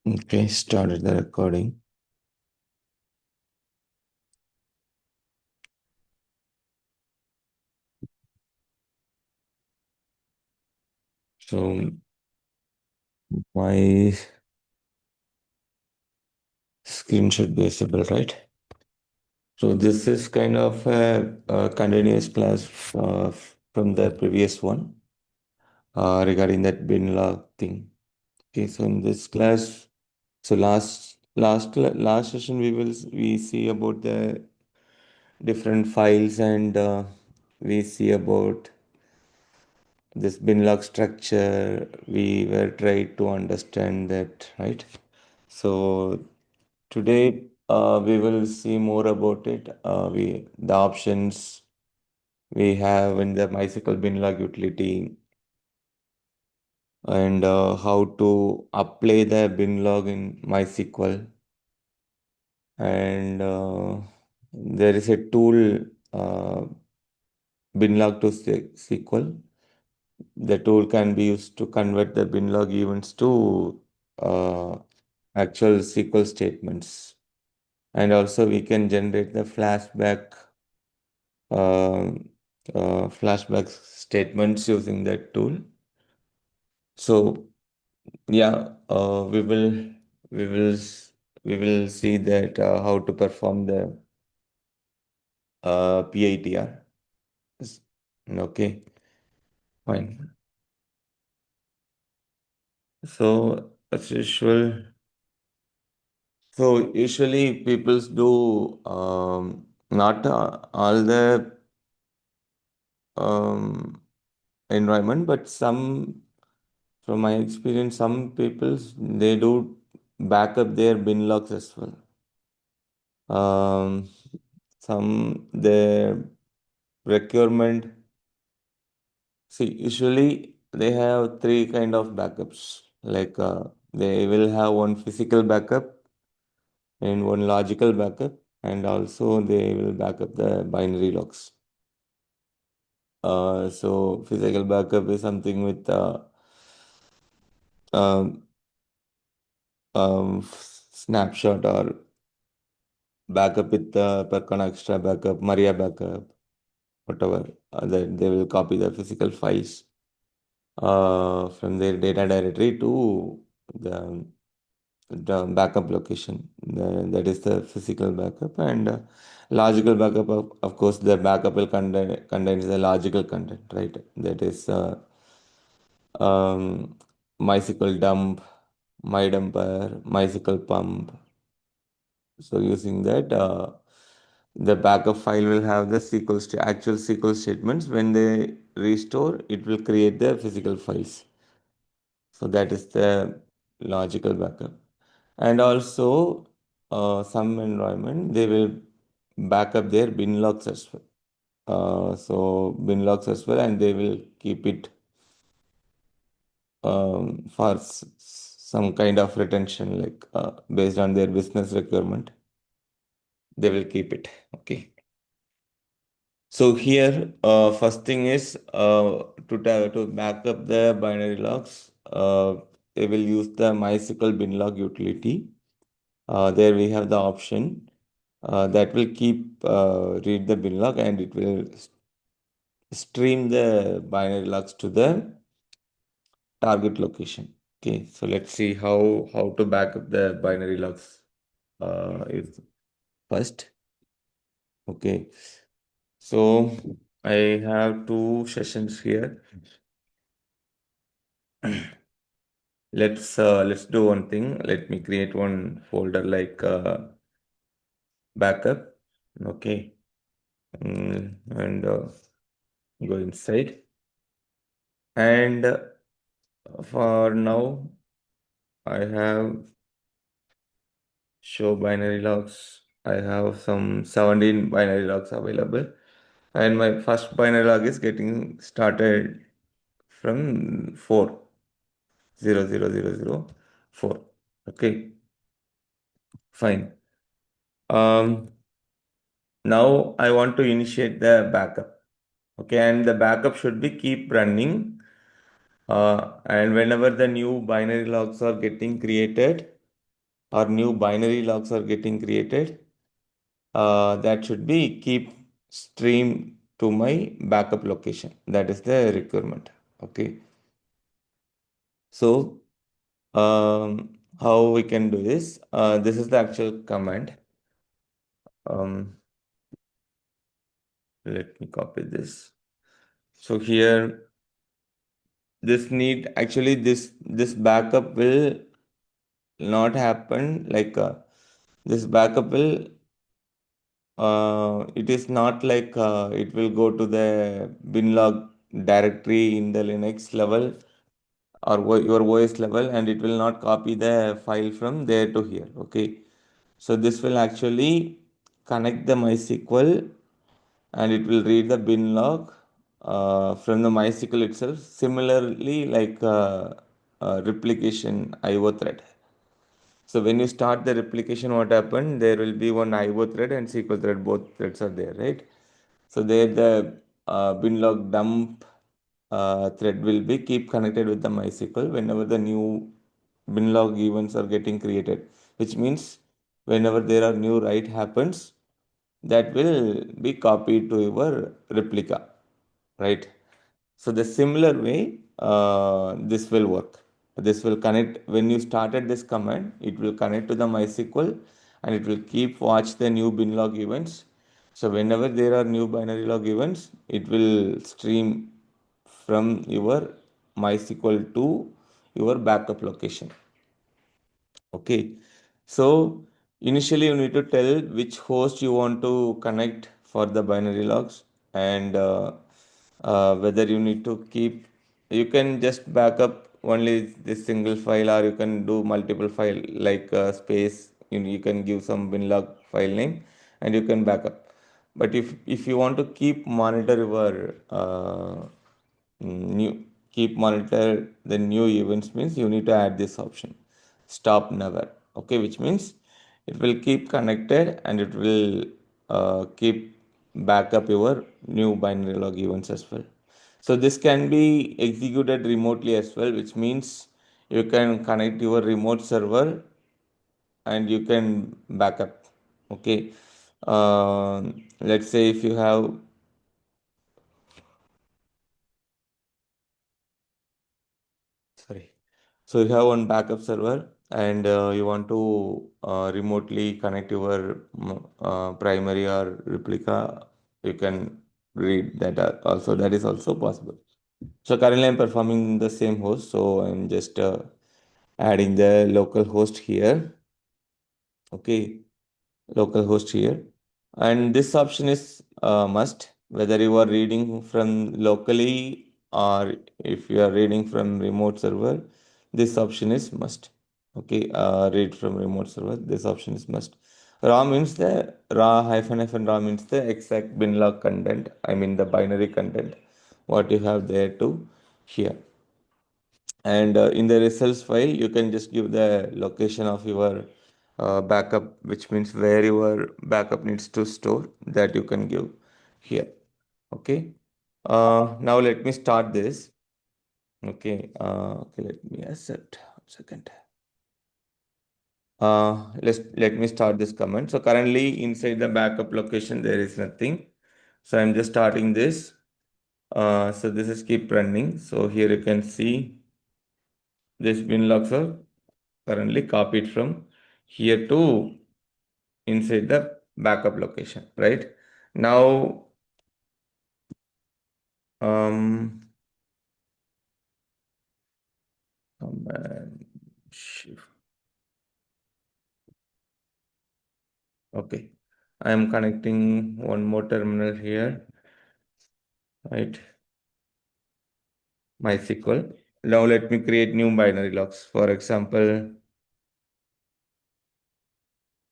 Okay, started the recording. So my screen should be visible, right? So this is kind of a continuous class from the previous one regarding that bin log thing. Okay, so in this class, so last session we see about the different files and we see about this bin log structure. We were trying to understand that, right? So today we will see more about it. The options we have in the MySQL binlog utility and how to apply the binlog in MySQL. And there is a tool binlog to SQL. The tool can be used to convert the binlog events to uh, actual SQL statements. And also we can generate the uh, flashback statements using that tool. So yeah, we will we will see that how to perform the PITR. Okay, fine. So as usual, so usually people do not all the um, environment, but some. From my experience, some people they do back up their bin logs as well. Um, some their requirement. See, usually they have three kind of backups. Like they will have one physical backup and one logical backup, and also they will back up the binary logs. So physical backup is something with um, snapshot or backup with Percona extra backup, Maria backup, whatever. They will copy the physical files from their data directory to the, the backup location. That is the physical backup. And logical backup, of course, the backup will contains the logical content, right? That is um, MySQL dump, MyDumper, MySQL pump. So using that, the backup file will have the actual SQL statements. When they restore, it will create the physical files. So that is the logical backup. And also, some environment they will back up their bin logs as well. So bin logs as well, and they will keep it for some kind of retention, like based on their business requirement. They will keep it. Okay. So here, first thing is to back up the binary logs. They will use the MySQL binlog utility. There we have the option that will keep read the binlog and it will stream the binary logs to the target location. Okay, so let's see how to back up the binary logs. Is first. Okay, so I have two sessions here. Let's do one thing. Let me create one folder like backup. Okay. And go inside. And for now, I have show binary logs. I have some 17 binary logs available. And my first binary log is getting started from 4 0 0 0 0 4. Okay, fine. Um, Now I want to initiate the backup. Okay, and the backup should be keep running. And whenever the new binary logs are getting created, or new binary logs are getting created, that should be keep stream to my backup location. That is the requirement. Okay. So how we can do this? This is the actual command. Um, Let me copy this. So here, this backup will not happen. Like this backup will it is not like it will go to the binlog directory in the Linux level or your OS level, and it will not copy the file from there to here. Okay, so this will actually connect the MySQL, and it will read the bin log from the MySQL itself. Similarly, like replication IO thread. So when you start the replication, what happened? There will be one IO thread and SQL thread. Both threads are there, right? So there the binlog dump thread will be keep connected with the MySQL whenever the new binlog events are getting created, which means whenever there are new write happens, that will be copied to your replica, right? So the similar way, this will work. This will connect when you started this command, it will connect to the MySQL and it will keep watch the new binlog events. So whenever there are new binary log events, it will stream from your MySQL to your backup location. Okay, so initially you need to tell which host you want to connect for the binary logs, and whether you need to keep, you can just back up only this single file, or you can do multiple file like space, you can give some binlog file name and you can back up. But if you want to keep monitor your new keep monitor the new events, means you need to add this option stop never. Okay, which means it will keep connected and it will keep backup your new binary log events as well. So this can be executed remotely as well, which means you can connect your remote server and you can backup. Okay, let's say if you have, sorry, so you have one backup server and you want to remotely connect your primary or replica, you can read that also. That is also possible. So currently I'm performing the same host, so I'm just adding the local host here. Okay, local host here, and this option is must whether you are reading from locally or if you are reading from remote server. This option is must. Okay, read from remote server, this option is must. Raw means the raw hyphen raw means the exact binlog content, I mean the binary content what you have there to here. And in the results file you can just give the location of your backup, which means where your backup needs to store, that you can give here. Okay, now let me start this. Okay, okay, let me accept. 1 second. Let me start this command. So currently inside the backup location there is nothing, so I'm just starting this. So this is keep running. So here you can see this binlogs are currently copied from here to inside the backup location, right? Now, um, command shift. Okay, I am connecting one more terminal here, right? MySQL. Now let me create new binary logs. For example,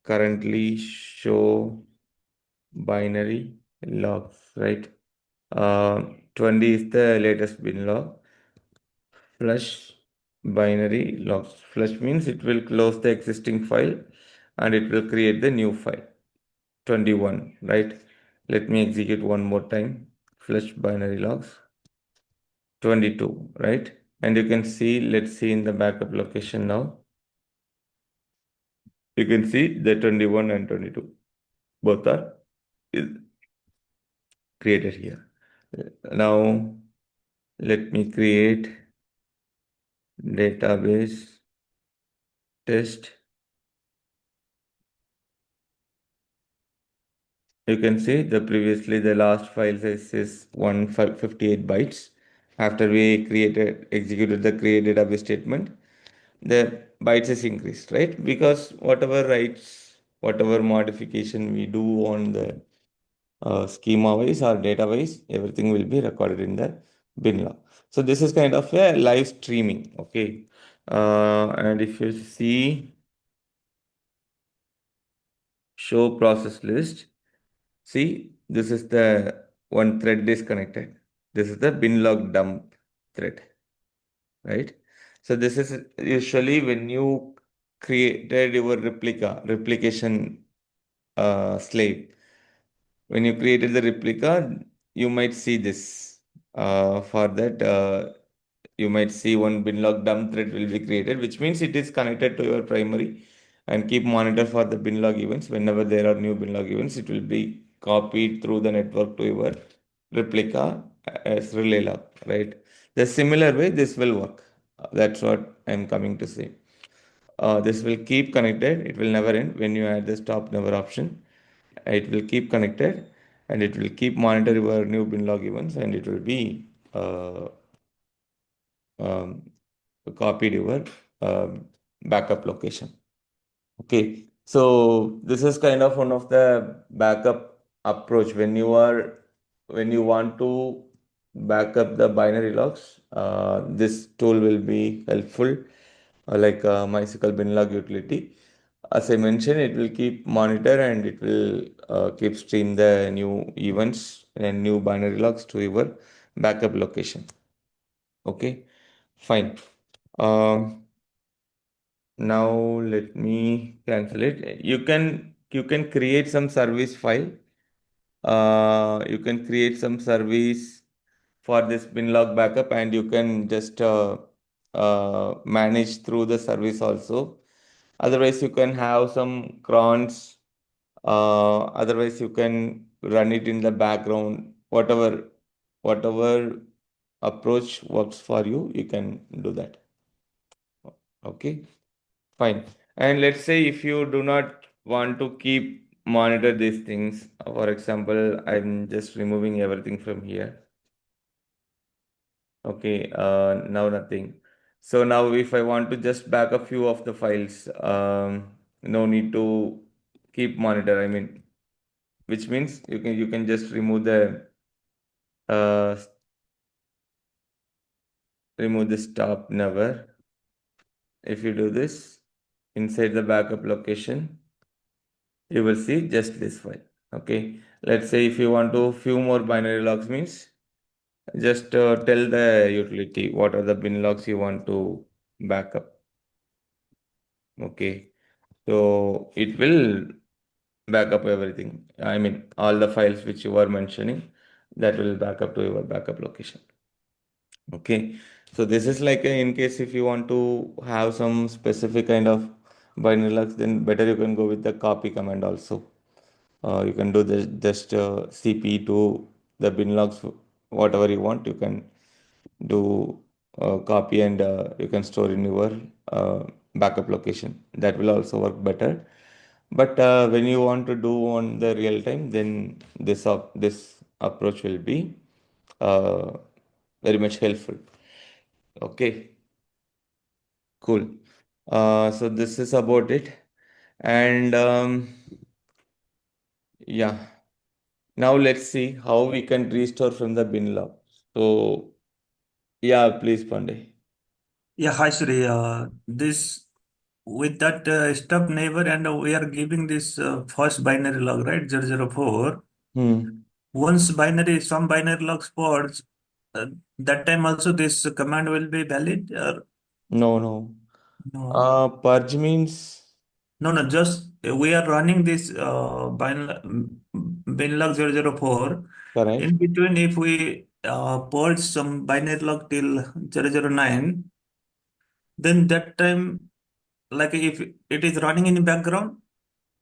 currently show binary logs, right? 20 is the latest bin log. Flush binary logs. Flush means it will close the existing file and it will create the new file. 21, right? Let me execute one more time. Flush binary logs. 22, right? And you can see, let's see in the backup location now. You can see the 21 and 22 both are is created here. Now let me create database test. You can see the last file size is 158 bytes. After we executed the create database statement, the bytes is increased, right? Because whatever writes, whatever modification we do on the schema wise or data wise, everything will be recorded in the bin log. So this is kind of a live streaming, okay? And if you see show process list, see this is the one thread is connected. This is the bin log dump thread, right? So this is usually when you created your replication slave. When you created the replica, you might see this. For that, you might see one binlog dump thread will be created, which means it is connected to your primary and keep monitor for the binlog events. Whenever there are new binlog events, it will be copied through the network to your replica as relay log, right? The similar way this will work. That's what I'm coming to say. This will keep connected. It will never end when you add the stop never option. It will keep connected and it will keep monitor your new bin log events and it will be um, copied your backup location. Okay, so this is kind of one of the backup approach when you want to back up the binary logs. This tool will be helpful, like MySQL binlog utility. As I mentioned, it will keep monitor and it will keep stream the new events and new binary logs to your backup location. Okay, fine. Um, Now let me cancel it. You can create some service file. You can create some service for this binlog backup, and you can just manage through the service also. Otherwise, you can have some crons. Otherwise, you can run it in the background. Whatever approach works for you, you can do that. Okay. Fine. And let's say if you do not want to keep monitor these things, for example, I'm just removing everything from here. Okay, now nothing. So now if I want to just back a few of the files, no need to keep monitor. I mean, which means you can just uh remove the stop never. If you do this inside the backup location, you will see just this file. Okay, let's say if you want to few more binary logs means just tell the utility what are the bin logs you want to backup. Okay, so it will back up everything. I mean, all the files which you were mentioning, that will back up to your backup location. Okay, so this is like in case if you want to have some specific kind of binary logs, then better you can go with the copy command also. You can do this just CP to the bin logs, whatever you want. You can do copy and you can store in your backup location. That will also work better. But when you want to do on the real time, then this approach will be uh, very much helpful. Okay, cool. So this is about it, and yeah. Now let's see how we can restore from the bin log. So yeah, please, Pandey. Yeah, hi Sri. This with that stub neighbor, and we are giving this first binary log, right? 004. Hmm. Once some binary log spots, uh, that time also this command will be valid, or No, no. no? Purge means No, no, just we are running this binlog 004. correct. In between, if we purge some binary log till 009, then that time. like if it is running in the background,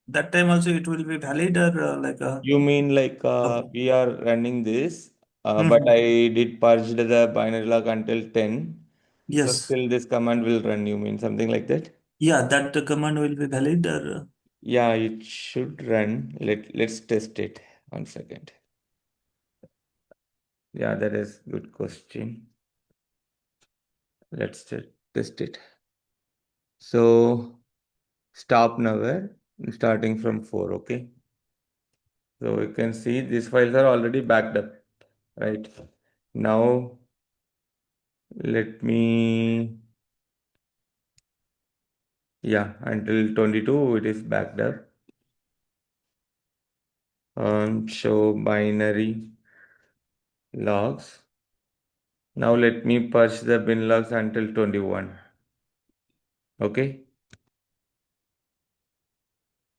that time also it will be valid, or like a. You mean like Okay. we are running this, but Hmm. I did purge the binary log until 10. So Yes. still this command will run, you mean something like that? Yeah, that the command will be valid, or Yeah, it should run. Let's test it. 1 second. Yeah, that is good question. Let's test it. So stop nowhere, starting from 4, okay? So you can see these files are already backed up, right? Now let me, yeah, until 22 it is backed up. Show binary logs. Now let me purge the bin logs until 21. Okay,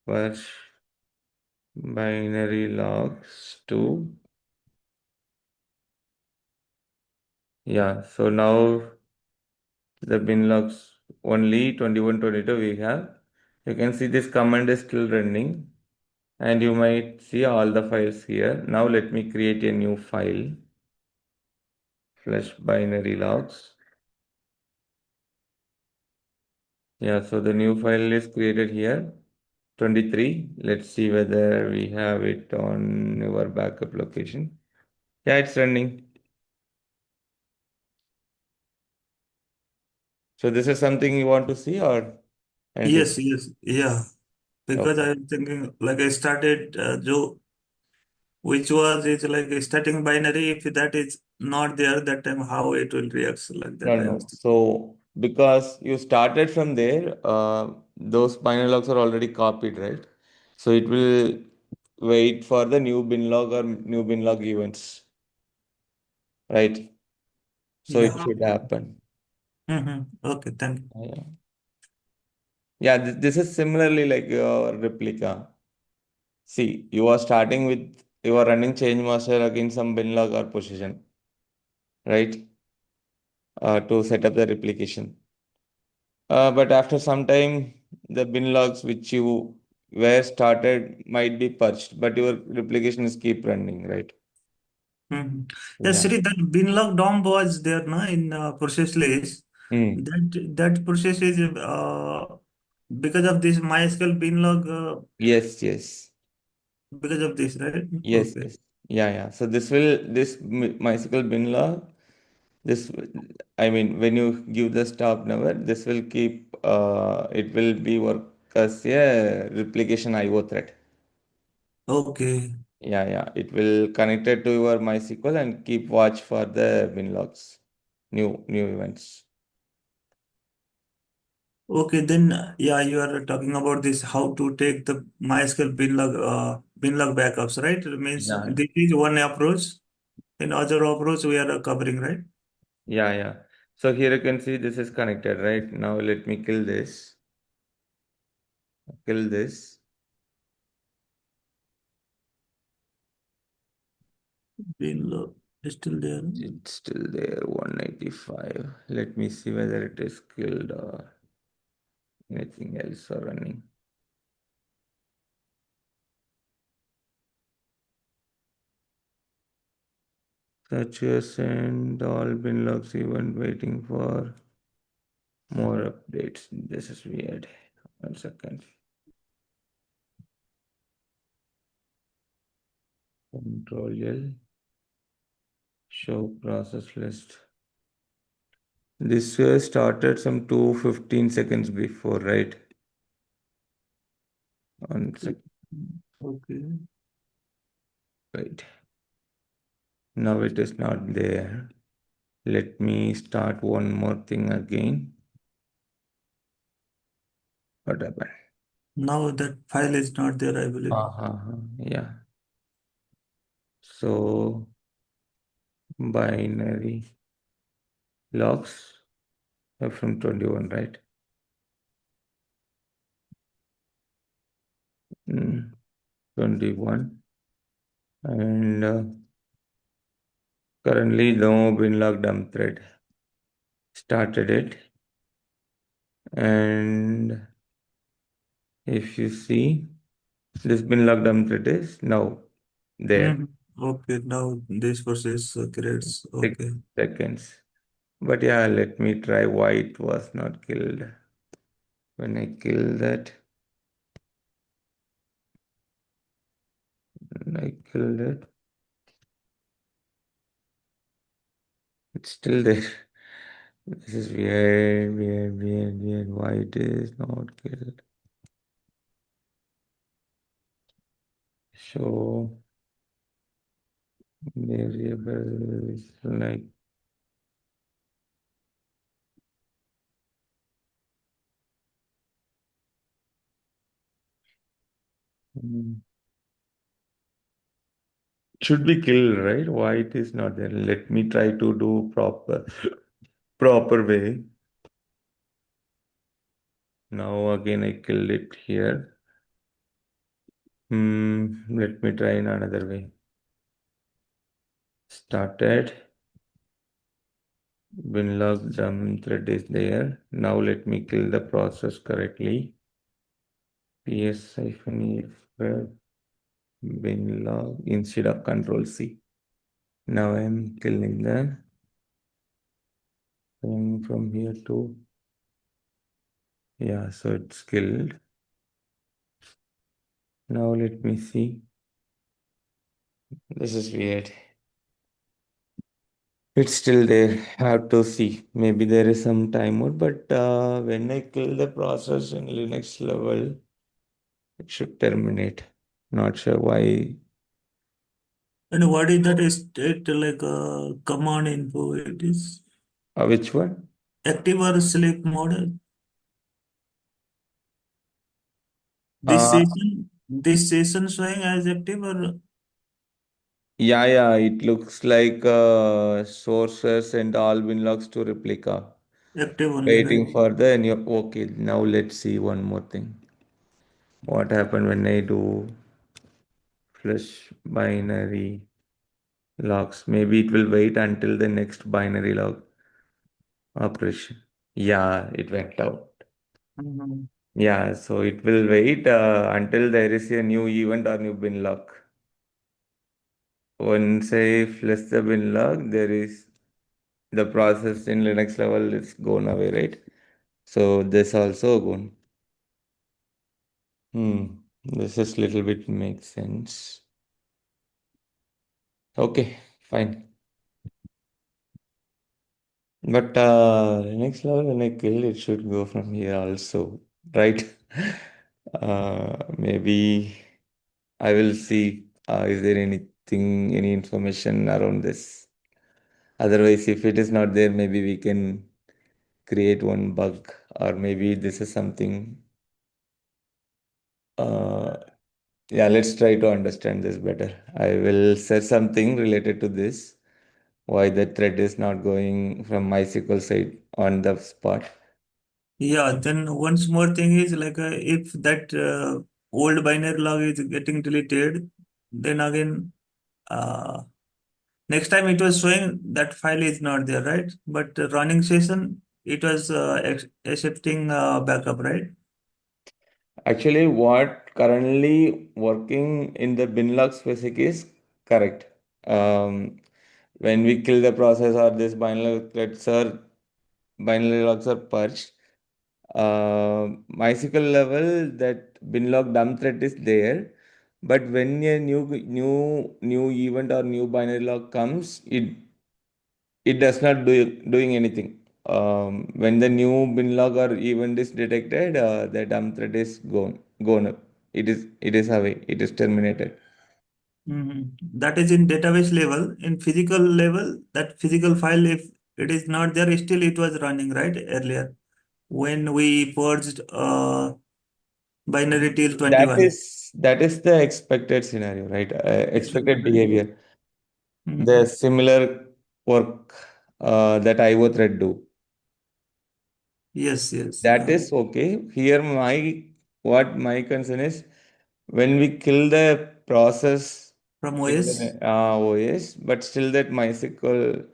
purge binary logs to, yeah, so now the bin logs only 21, 22 we have. You can see this command is still running and you might see all the files here. Now let me create a new file, flush binary logs. Yeah, so the new file is created here, 23. Let's see whether we have it on your backup location. Yeah, it's running. So this is something you want to see or anything? yes, yes, yeah. Because Okay. I'm thinking like I started Joe, which was is like a starting binary. If that is not there, that time how it will react like No, that. I no. was. So because you started from there, those binary logs are already copied, right? So it will wait for the new bin log or new bin log events, right? So it Yeah. should happen. Mm-hmm. Okay, thank you. Yeah. Yeah, this is similarly like your replica. See, you are starting with you are running change master against some bin log or position, right? To set up the replication. But after some time, the bin logs which you were started might be purged, but your replication is keep running, right? Mm-hmm. Yeah, Yeah. Sri, that binlog DOM was there na, in process list. Hmm. That process is because of this MySQL binlog, Yes, yes, because of this, right? yes, Okay. yes. Yeah, yeah. So this MySQL bin log, this, I mean, when you give the stop number, this will keep, it will be work as a replication IO thread. Okay. Yeah, yeah. It will connect it to your MySQL and keep watch for the bin logs, new events. Okay, then yeah, you are talking about this how to take the MySQL binlog backups, right? It means Yeah, this is one approach. In other approach, we are covering, right? yeah, yeah. So here you can see this is connected, right? Now let me kill this. Kill this. Binlog is still there. It's still there, 185. Let me see whether it is killed or anything else or running. Such as and all bin logs event waiting for more updates. This is weird. 1 second. Control L. Show process list. This started some 2:15 seconds before, right? 1 second. Okay. Right. Now it is not there. Let me start one more thing again. What happened? Now that file is not there, I believe. Yeah. So binary logs are from 21, right? 21. And currently no bin log dump thread started it. And if you see, this binlog dump thread is now there. Mhm. Okay, now this process creates. Six Okay. seconds. But yeah, let me try why it was not killed. When I kill that, when I killed it, it's still there. This is weird, weird, weird, weird. Why it is not killed? So variables like hmm, should be killed, right? Why it is not there? Let me try to do proper way. Now again I killed it here. Let me try in another way. Started. Binlog dump thread is there. Now let me kill the process correctly. ps-if binlog instead of control C. Now I'm killing the thing from here to, yeah, so it's killed. Now let me see. This is weird. It's still there. Have to see. Maybe there is some timer, but when I kill the process in Linux level, it should terminate. Not sure why. And what is that state like command info? It is Which one? active or sleep mode. Uh, This session showing as active or yeah, yeah. It looks like sources and all winlogs to replica. active only, right? Waiting for the new. Okay, now let's see one more thing. What happened when I do flush binary logs? Maybe it will wait until the next binary log operation. Yeah, it went out. Mhm. Yeah, so it will wait until there is a new event or new bin log. Once I flush the bin log, there is the process in Linux level is gone away, right? So this also gone. This is little bit makes sense. Okay, fine. But Linux level when I kill it should go from here also, right? Maybe I will see. Is there anything, any information around this? Otherwise, if it is not there, maybe we can create one bug, or maybe this is something. Uh, yeah, let's try to understand this better. I will say something related to this, why the thread is not going from MySQL side on the spot. Yeah, then once more thing is like if that old binary log is getting deleted, then again uh, next time it was showing that file is not there, right? But running session it was accepting backup, right? Actually, what currently working in the binlog specific is correct. Um, when we kill the process or this binary logs are purged, MySQL level that binlog dump thread is there. But when a new event or new binary log comes, it does not doing anything. When the new binlog or event is detected, the dump thread is gone. It is away. It is terminated. That is in database level. In physical level, that physical file, if it is not there, still it was running, right? Earlier when we purged binary till That 21. is that is the expected scenario, right? Expected Expected, right? behavior. The Mhm. similar work that IO thread do. Yes, yes. That is okay. Here, what my concern is when we kill the process From in OS. the OS, but still that MySQL,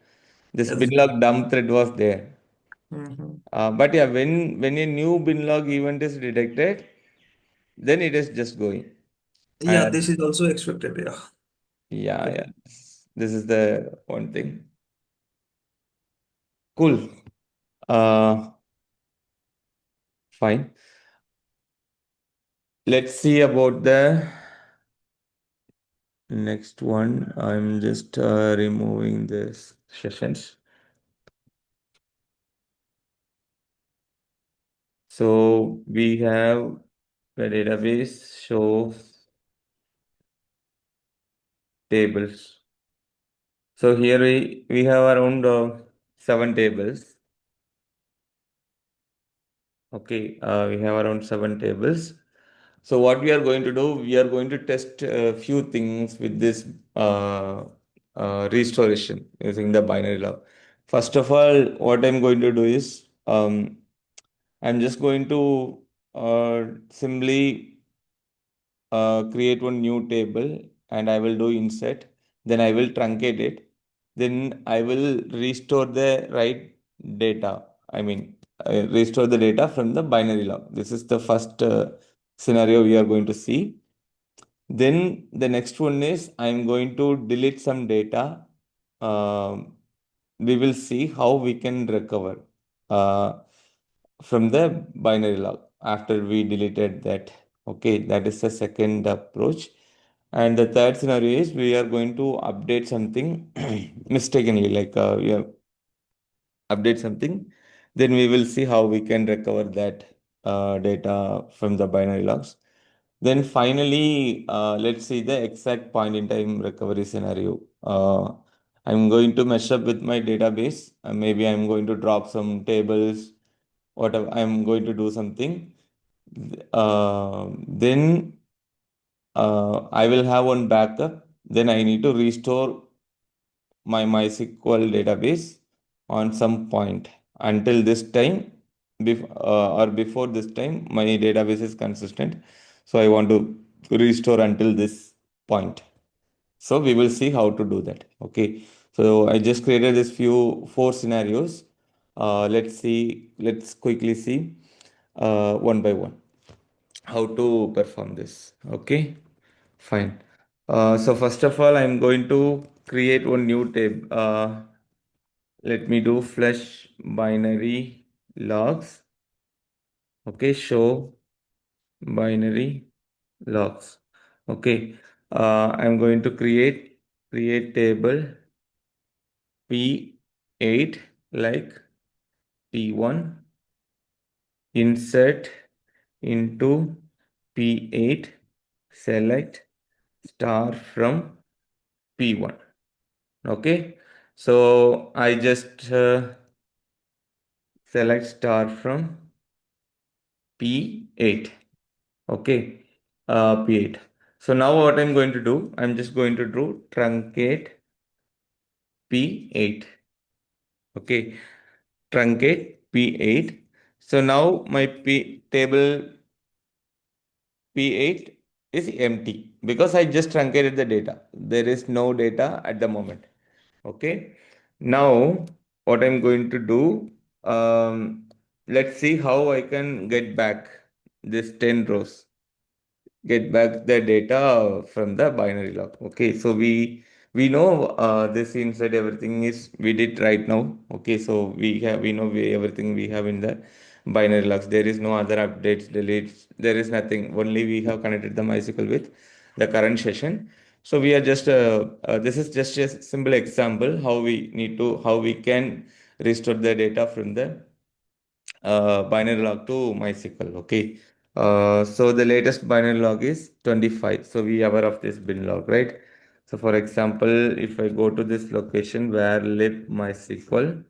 this Ex- binlog dump thread was there. Mhm. But yeah, when a new binlog event is detected, then it is just going. Yeah, And this is also expected. Yeah. yeah, Okay. yeah. This is the one thing. Cool. Uh, Fine. Let's see about the next one. I'm just removing this sessions. So we have the database shows tables. So here we have around 7 tables. Okay, we have around 7 tables. So what we are going to do, we are going to test a few things with this uh, restoration using the binary log. First of all, what I'm going to do is I'm just going to simply create one new table and I will do insert. Then I will truncate it. Then I will restore the right data. I mean, restore the data from the binary log. This is the first scenario we are going to see. Then the next one is I'm going to delete some data. Um, we will see how we can recover uh, from the binary log after we deleted that. Okay, that is the second approach. And the third scenario is we are going to update something mistakenly, like we have update something. Then we will see how we can recover that data from the binary logs. Then finally, let's see the exact point in time recovery scenario. I'm going to mesh up with my database. Maybe I'm going to drop some tables, whatever. I'm going to do something. Then I will have one backup. Then I need to restore my MySQL database on some point. Until this time, or before this time, my database is consistent. So I want to restore until this point. So we will see how to do that. Okay. So I just created this four scenarios. Let's quickly see one by one how to perform this. Okay. Fine. So first of all, I'm going to create one new tab. Let me do flush binary logs. Okay, show binary logs. Okay, I'm going to create table P8 like P1, insert into P8, select star from P1. Okay, so I just select star from P8. Okay, P8. So now what I'm going to do, I'm just going to do truncate P8. Okay, truncate P8. So now my P table P8 is empty because I just truncated the data. There is no data at the moment. Okay. Now what I'm going to do, let's see how I can get back this 10 rows. Get back the data from the binary log. Okay, so we know this inside everything is we did right now. Okay, so we know everything we have in the binary logs. There is no other updates, deletes. There is nothing. Only we have connected the MySQL with the current session. So we are just this is just a simple example how we can restore the data from the binary log to MySQL. Okay. So the latest binary log is 25. So we are aware of this bin log, right? So for example, if I go to this location where lib MySQL,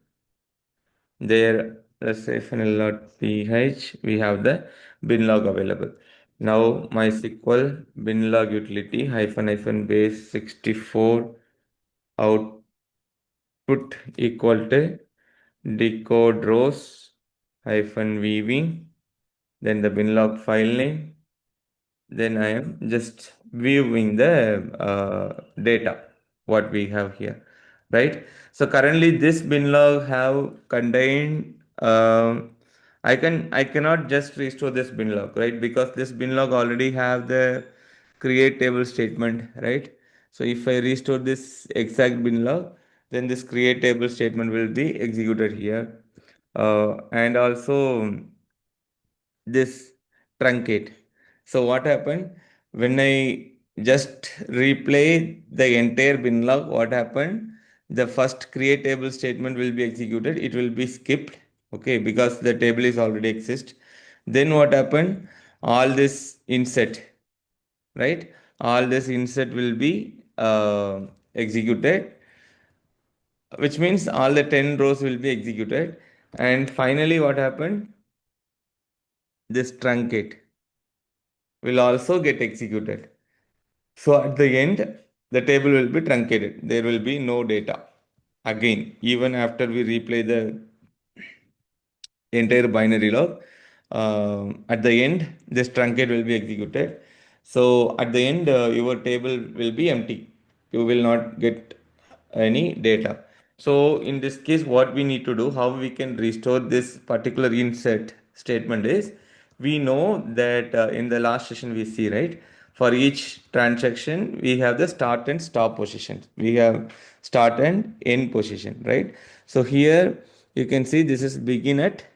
there, let's say funnel.ph, we have the bin log available. Now MySQL bin log utility hyphen base 64 output equal to decode rows hyphen vv, then the binlog file name, then I am just viewing the data what we have here, right? So currently this binlog have contained I cannot just restore this bin log, right? Because this bin log already have the create table statement, right? So if I restore this exact bin log, then this create table statement will be executed here. And also this truncate. So what happened when I just replay the entire bin log? What happened? The first create table statement will be executed. It will be skipped, okay, because the table is already exist. Then what happened? All this insert, right? All this insert will be executed, which means all the 10 rows will be executed. And finally, what happened? This truncate will also get executed. So at the end, the table will be truncated. There will be no data. Again, even after we replay the entire binary log, at the end, this truncate will be executed. So at the end, your table will be empty. You will not get any data. So in this case, what we need to do, how we can restore this particular insert statement is, we know that in the last session we see, right, for each transaction we have the start and stop position. We have start and end position, right? So here you can see this is begin at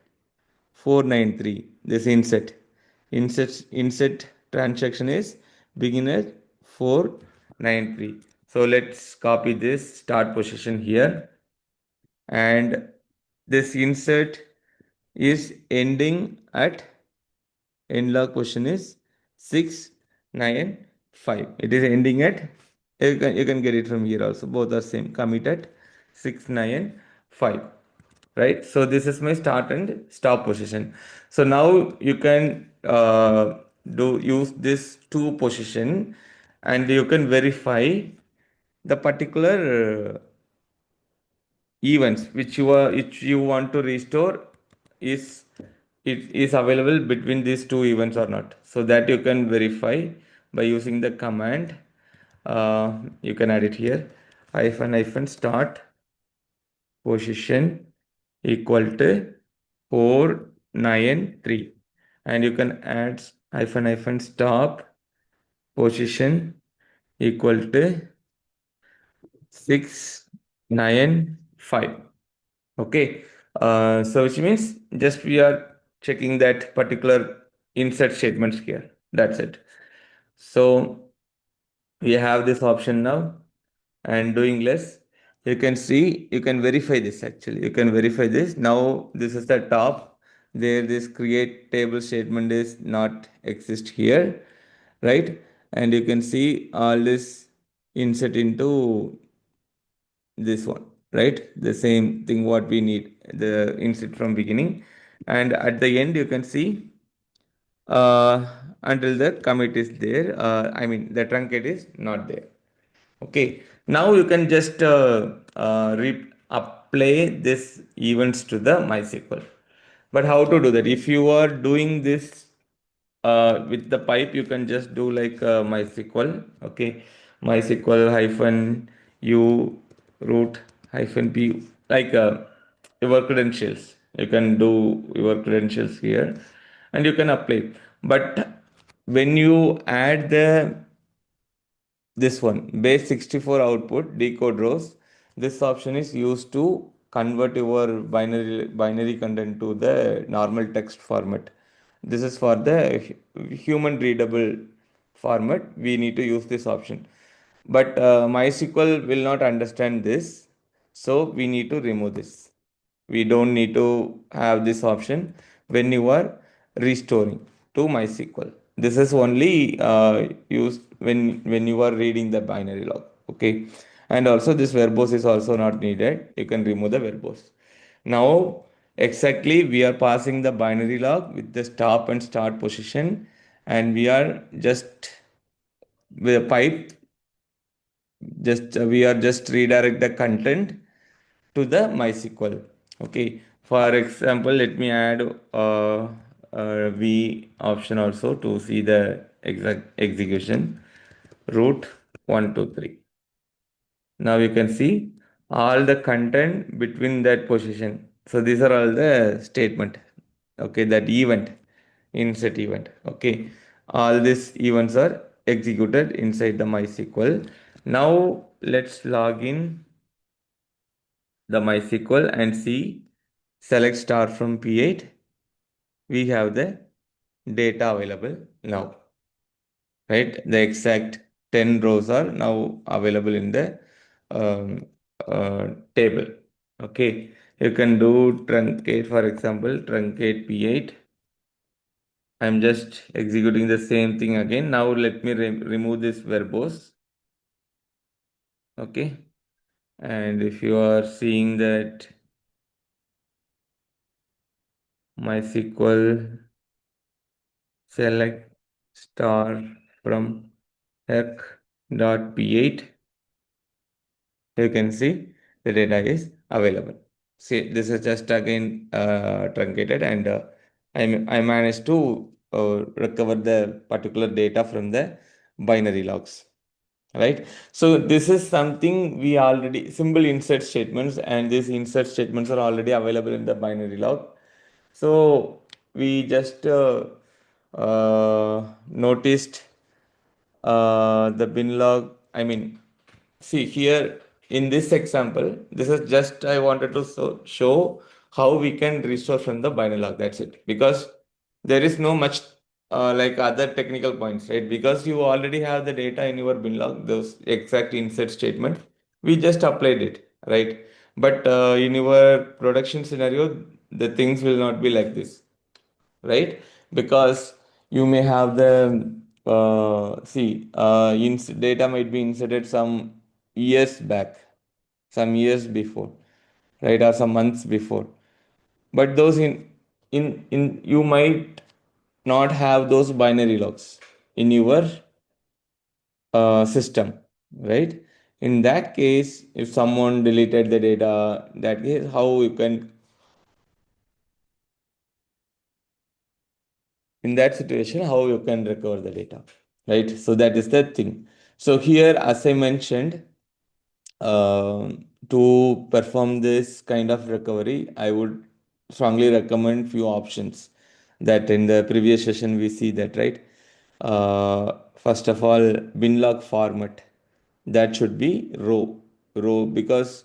493. This insert transaction is begin at 493. So let's copy this start position here, and this insert is ending at end log position is 695. It is ending at, you can get it from here also, both are same, commit at 695, right? So this is my start and stop position. So now you can do use this two position, and you can verify the particular events which you want to restore is it is available between these two events or not. So that you can verify by using the command. You can add it here, hyphen start position equal to 493, and you can add hyphen stop position equal to 695. Okay, so which means just we are checking that particular insert statements here. That's it. So we have this option now, and doing less. You can see, you can verify this actually. You can verify this. Now this is the top. There, this create table statement is not exist here, right? And you can see all this insert into this one, right? The same thing what we need, the insert from beginning, and at the end you can see uh, until the commit is there, I mean the truncate is not there. Okay, now you can just apply this events to the MySQL. But how to do that? If you are doing this with the pipe, you can just do like MySQL. Okay, MySQL hyphen u root hyphen p, like your credentials. You can do your credentials here, and you can apply. But when you add the this one base 64 output decode rows, this option is used to convert your binary content to the normal text format. This is for the human readable format. We need to use this option, but MySQL will not understand this, so we need to remove this. We don't need to have this option when you are restoring to MySQL. This is only used when you are reading the binary log. Okay, and also this verbose is also not needed. You can remove the verbose. Now exactly we are passing the binary log with the stop and start position, and we are just with a pipe, just we are just redirect the content to the MySQL. Okay. For example, let me add a V option also to see the exact execution. Root 123. Now you can see all the content between that position. So these are all the statement. Okay, that event, insert event. Okay, all these events are executed inside the MySQL. Now let's log in the MySQL and see, select star from P8. We have the data available now, right? The exact 10 rows are now available in the um, table. Okay, you can do truncate, for example, truncate P8. I'm just executing the same thing again. Now let me remove this verbose. Okay, and if you are seeing that MySQL select star from P8, you can see the data is available. See, this is just again truncated, and I managed to recover the particular data from the binary logs, right? So this is something we already, simple insert statements, and these insert statements are already available in the binary log. So we just noticed the bin log. I mean, see here in this example, this is just I wanted to show how we can restore from the binary log. That's it. Because there is no much like other technical points, right? Because you already have the data in your bin log, those exact insert statement. We just applied it, right? But in your production scenario, the things will not be like this, right? Because you may have the data might be inserted some years back, some years before, right, or some months before. But those in you might not have those binary logs in your system, right? In that case, if someone deleted the data, that is how you can, in that situation, how you can recover the data, right? So that is the thing. So here, as I mentioned, to perform this kind of recovery, I would strongly recommend few options that in the previous session we see that, right? First of all, binlog format, that should be row, because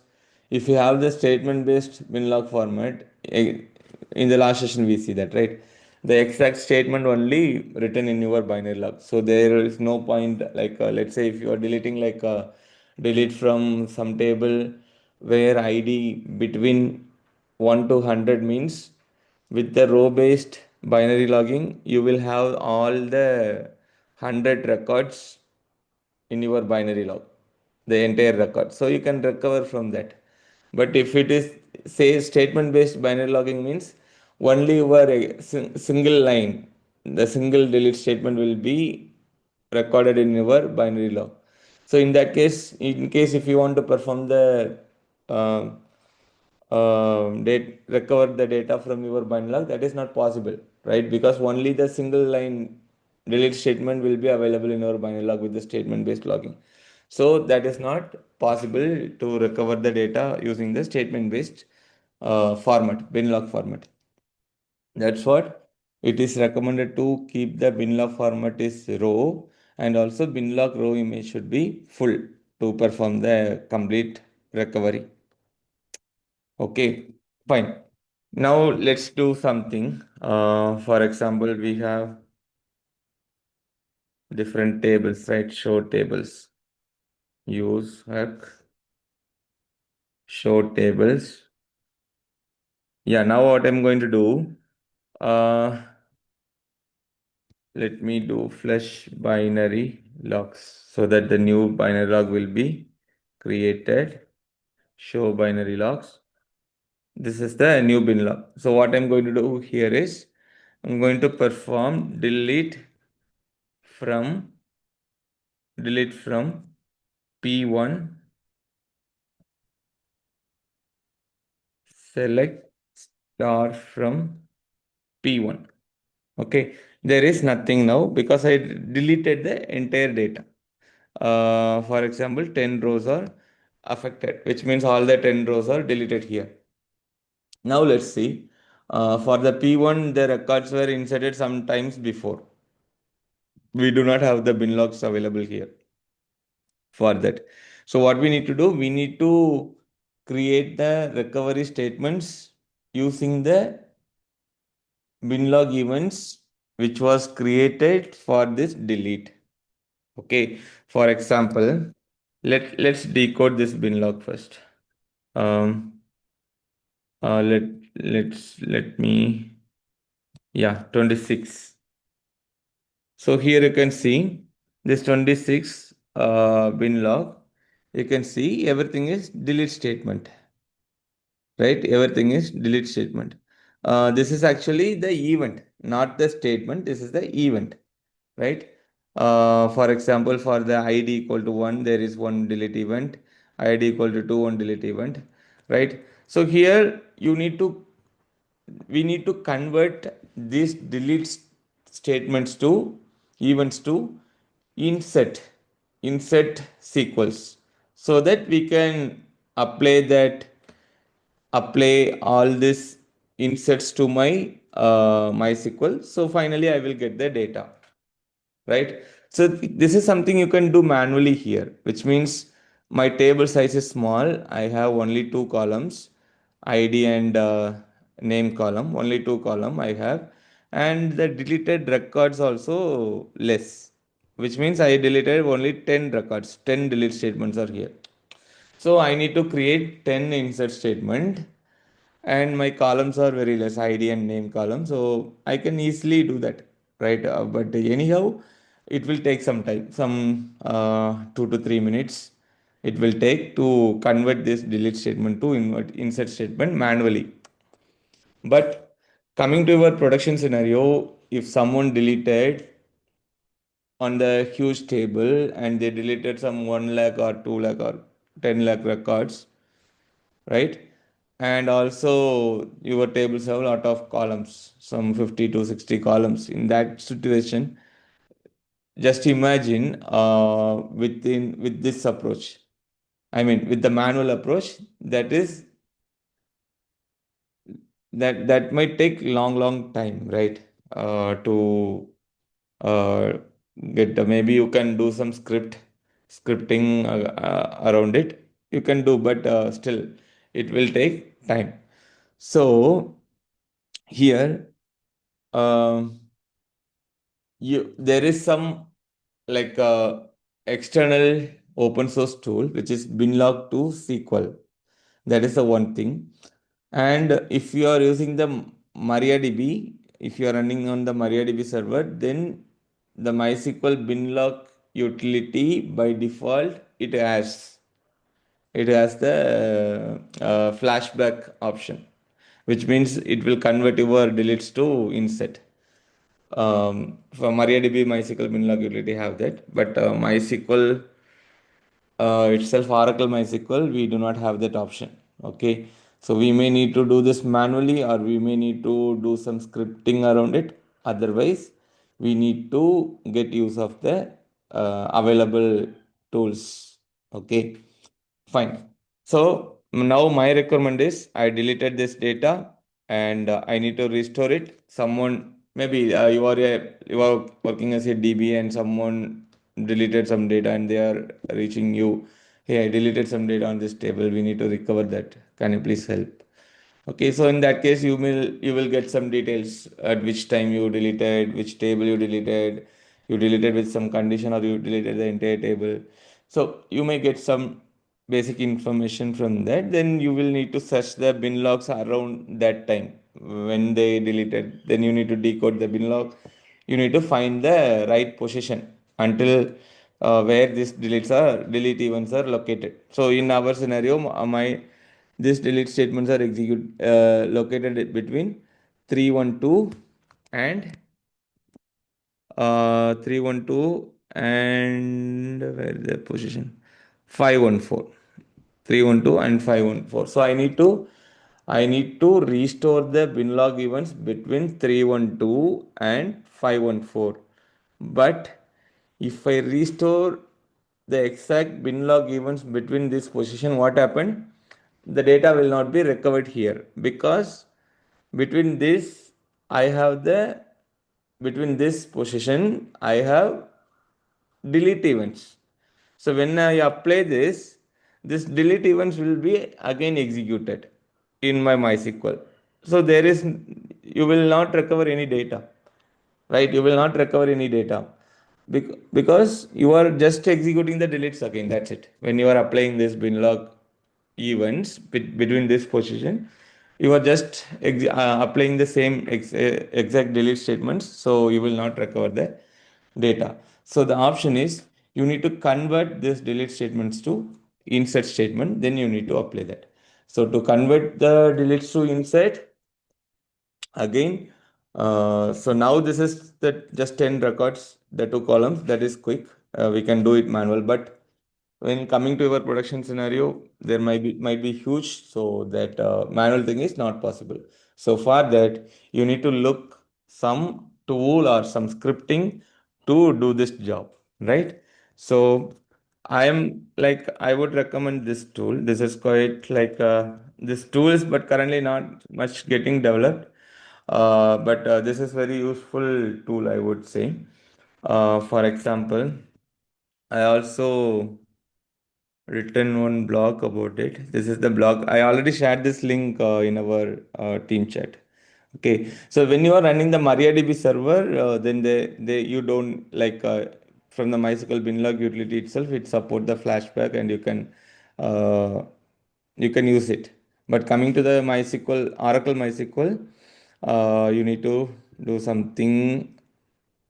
if you have the statement based binlog format, in the last session we see that, right? The exact statement only written in your binary log. So there is no point, like let's say if you are deleting like delete from some table where ID between 1 to 100 means, with the row based binary logging, you will have all the 100 records in your binary log, the entire record. So you can recover from that. But if it is, say, statement based binary logging means only your single line, the single delete statement will be recorded in your binary log. So in that case, in case if you want to perform the recover the data from your bind log, that is not possible, right? Because only the single line delete statement will be available in your binary log with the statement based logging. So that is not possible to recover the data using the statement based format, bin log format. That's what it is recommended to keep the bin log format is row, and also bin log row image should be full to perform the complete recovery. Okay, fine. Now let's do something. For example, we have different tables, right? Show tables. Use show tables. Yeah, now what I'm going to do, uh, let me do flush binary logs so that the new binary log will be created. Show binary logs. This is the new bin log. So what I'm going to do here is I'm going to perform from delete from P1, select star from P1. Okay, there is nothing now because I deleted the entire data. For example, 10 rows are affected, which means all the 10 rows are deleted here. Now let's see For the P1, the records were inserted sometimes before. We do not have the bin logs available here for that. So what we need to do, we need to create the recovery statements using the bin log events which was created for this delete. Okay. For example, let's decode this bin log first. Um, let let me, yeah, 26. So here you can see this 26 bin log. You can see everything is delete statement, right? Everything is delete statement. This is actually the event, not the statement. This is the event, right? For example, for the ID equal to 1, there is one delete event. ID equal to 2, one delete event, right? So here we need to convert these delete statements to events to insert insert sequels, so that we can apply all these inserts to my MySQL. So finally, I will get the data, right? So this is something you can do manually here, which means my table size is small. I have only two columns, ID and name column, only two column I have, and the deleted records also less, which means I deleted only 10 records, 10 delete statements are here. So I need to create 10 insert statement, and my columns are very less, ID and name column. So I can easily do that, right? But anyhow, it will take some time, some 2 to 3 minutes. It will take to convert this delete statement to insert statement manually. But coming to your production scenario, if someone deleted on the huge table and they deleted some 1 lakh or 2 lakh or 10 lakh records, right? And also your tables have a lot of columns, some 50 to 60 columns. In that situation, just imagine with this approach. I mean, with the manual approach, that might take long time, right? To uh, get maybe you can do some scripting around it. You can do, but still, it will take time. So here, um, there is some like external open source tool which is binlog to SQL. That is the one thing. And if you are using the MariaDB, if you are running on the MariaDB server, then the MySQL binlog utility by default it has the flashback option, which means it will convert your deletes to insert. For MariaDB, MySQL binlog utility have that, but MySQL itself, Oracle MySQL, we do not have that option. Okay, so we may need to do this manually, or we may need to do some scripting around it. Otherwise, we need to get use of the available tools. Okay, fine. So now my requirement is I deleted this data and I need to restore it. Someone, maybe you are working as a DB and someone deleted some data and they are reaching you. Hey, I deleted some data on this table. We need to recover that. Can you please help? Okay, so in that case, you will get some details at which time you deleted, which table you deleted with some condition, or you deleted the entire table. So you may get some basic information from that. Then you will need to search the bin logs around that time when they deleted. Then you need to decode the bin log. You need to find the right position until where these delete events are located. So in our scenario, my these delete statements are located between 312 and 312 and where is the position? 514. 312 and 514. So I need to restore the bin log events between 312 and 514. But if I restore the exact bin log events between this position, what happened? The data will not be recovered here because between this, I have the between this position, I have delete events. So when I apply this delete events will be again executed in my MySQL. So there is you will not recover any data, right? You will not recover any data because you are just executing the deletes again. That's it. When you are applying this binlog events between this position, you are just applying the same exact delete statements. So you will not recover the data. So the option is you need to convert this delete statements to insert statement. Then you need to apply that. So to convert the deletes to insert, again, so now this is the just 10 records, the two columns. That is quick. We can do it manual, but when coming to your production scenario, there might be huge, so that manual thing is not possible. So for that, you need to look some tool or some scripting to do this job, right? So I would recommend this tool. This is quite like this tool is, but currently not much getting developed. But this is very useful tool, I would say. For example, I also written one blog about it. This is the blog. I already shared this link in our team chat. Okay, so when you are running the MariaDB server, then they you don't like from the MySQL binlog utility itself, it support the flashback and uh, you can use it. But coming to the MySQL Oracle MySQL, you need to do something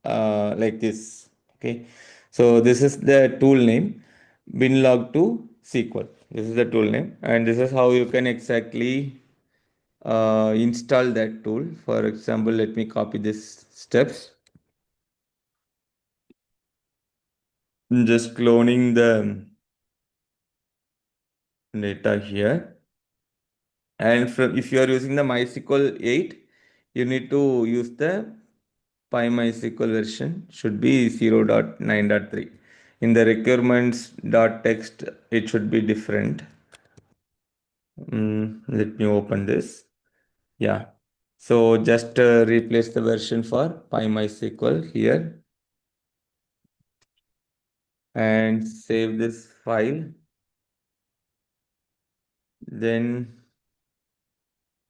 like this. Okay, so this is the tool name binlog to SQL. This is the tool name, and this is how you can exactly install that tool. For example, let me copy this steps. Just cloning the data here. And if you are using the MySQL 8, you need to use the PyMySQL version, should be 0.9.3. In the requirements.txt, it should be different. Let me open this. Yeah. So just replace the version for PyMySQL here and save this file. Then,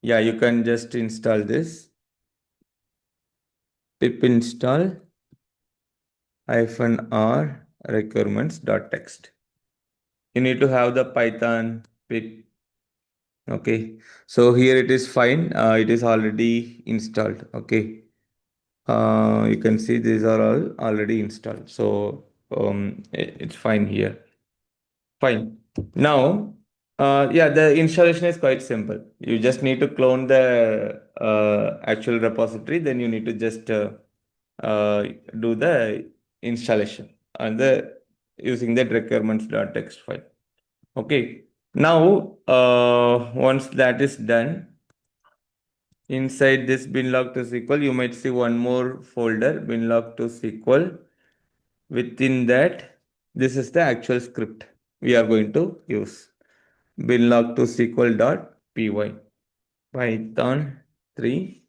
yeah, you can just install this. Pip install -r requirements.txt. You need to have the Python pip. Okay. So here it is fine. It is already installed. Okay. You can see these are all already installed. So it's fine here. Fine. Now, yeah, the installation is quite simple. You just need to clone the actual repository, then you need to just uh, do the installation and the using that requirements.txt file. Okay. Now, once that is done, inside this binlog to SQL, you might see one more folder, binlog to SQL. Within that, this is the actual script we are going to use. Binlog to SQL.py. Python 3.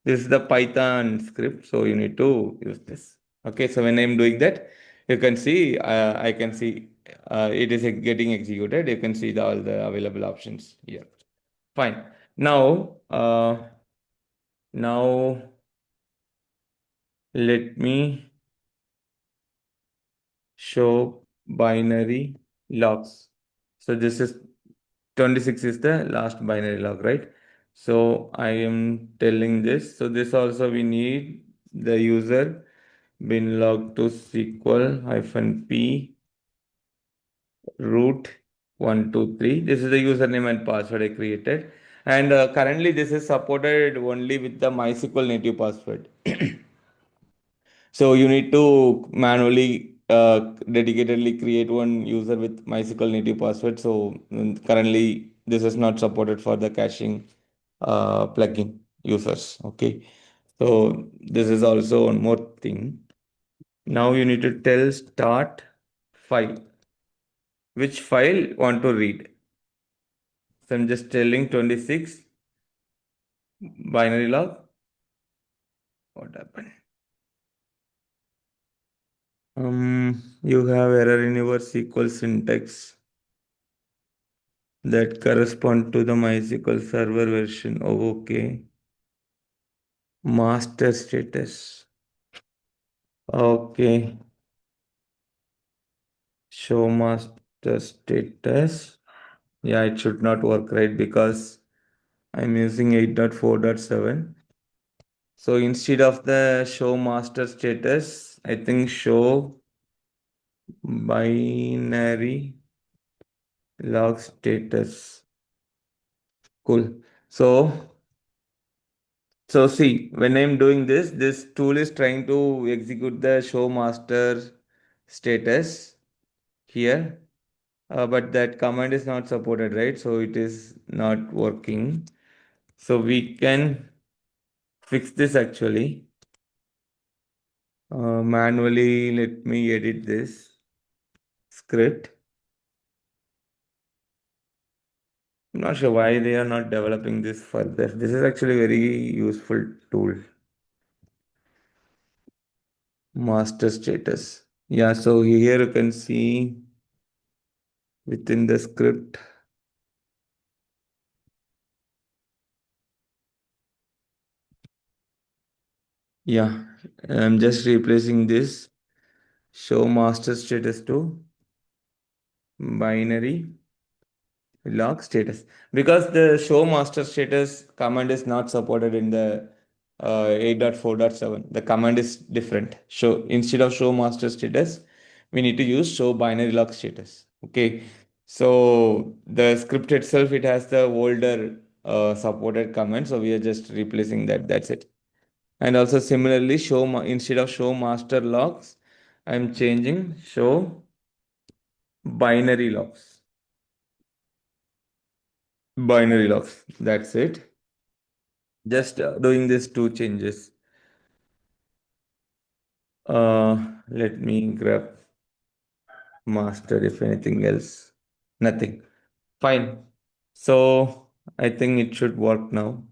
This is the Python script, so you need to use this. Okay, so when I'm doing that, you can see, I can see it is getting executed. You can see all the available options here. Fine. Now let me show binary logs. So this is 26 is the last binary log, right? So I am telling this. So this also we need the user binlog to SQL -p root 123. This is the username and password I created. And currently this is supported only with the MySQL native password. So you need to manually dedicatedly create one user with MySQL native password. So currently this is not supported for the caching plugin users. Okay. So this is also one more thing. Now you need to tell start file. Which file want to read? So I'm just telling 26 binary log. What happened? You have error in your SQL syntax that correspond to the MySQL server version. Oh, okay. Master status. Okay. Show master status. Yeah, it should not work, right? Because I'm using 8.4.7. So instead of the show master status, I think show binary log status. Cool. So see, when I'm doing this, this tool is trying to execute the show master status here, but that command is not supported, right? So it is not working. So we can fix this actually. Manually, let me edit this script. I'm not sure why they are not developing this further. This is actually very useful tool. Master status. Yeah, so here you can see within the script. Yeah, I'm just replacing this show master status to binary log status because the show master status command is not supported in the 8.4.7. The command is different. Show instead of show master status, we need to use show binary log status. Okay, so the script itself it has the older supported command, so we are just replacing that. That's it. And also similarly, instead of show master logs, I'm changing show binary logs. Binary logs. That's it. Just doing these two changes. Let me grab master if anything else. Nothing. Fine. So I think it should work now.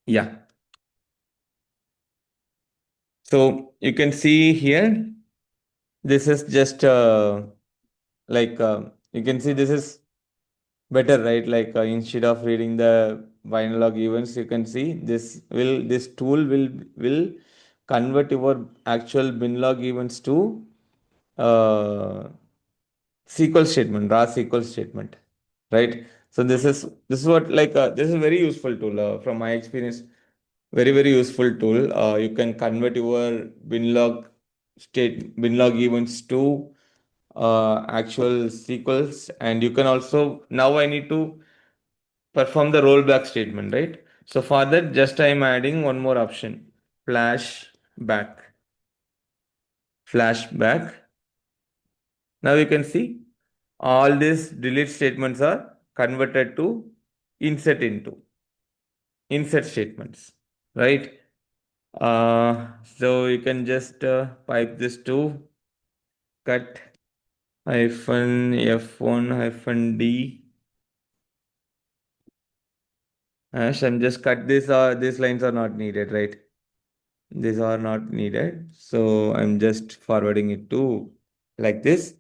Yeah. So you can see here, this is just you can see this is better, right? Instead of reading the binary log events, you can see this tool will convert your actual bin log events to uh, SQL statement, raw SQL statement, right? So this is what this is a very useful tool from my experience. Very useful tool. You can convert your bin log events to actual SQLs, and you can also now I need to perform the rollback statement, right? So for that, just I'm adding one more option, flashback. Flashback. Now you can see all these delete statements are converted to insert into insert statements, right? So you can just pipe this to cut hyphen F1 hyphen D hash and just cut this. These lines are not needed, right? These are not needed. So I'm just forwarding it to like this.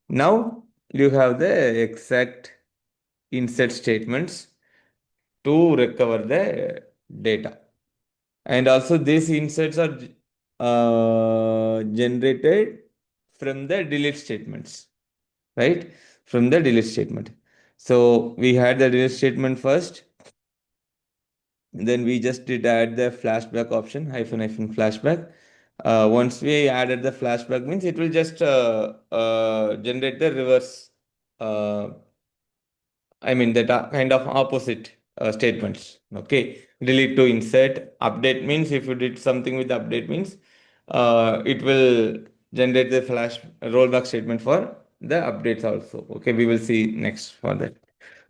Now you have the exact insert statements to recover the data. And also these inserts are generated from the delete statements, right? From the delete statement. So we had the delete statement first. Then we just did add the flashback option, hyphen flashback. Once we added the flashback means it will just generate the reverse, uh, I mean that kind of opposite statements. Okay, delete to insert. Update means if you did something with update means it will generate the flash rollback statement for the updates also. Okay, we will see next for that.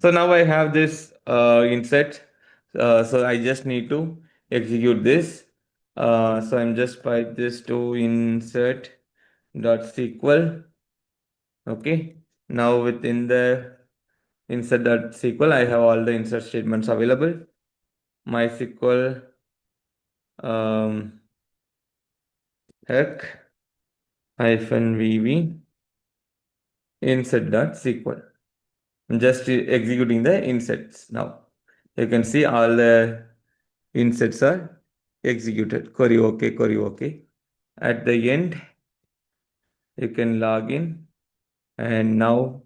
So now I have this insert. So I just need to execute this. So I'm just pipe this to insert dot SQL. Okay. Now within the insert.sql. I have all the insert statements available. MySQL heck -vv insert.sql. I'm just executing the inserts now. You can see all the inserts are executed. Query OK, query OK. At the end, you can log in, and now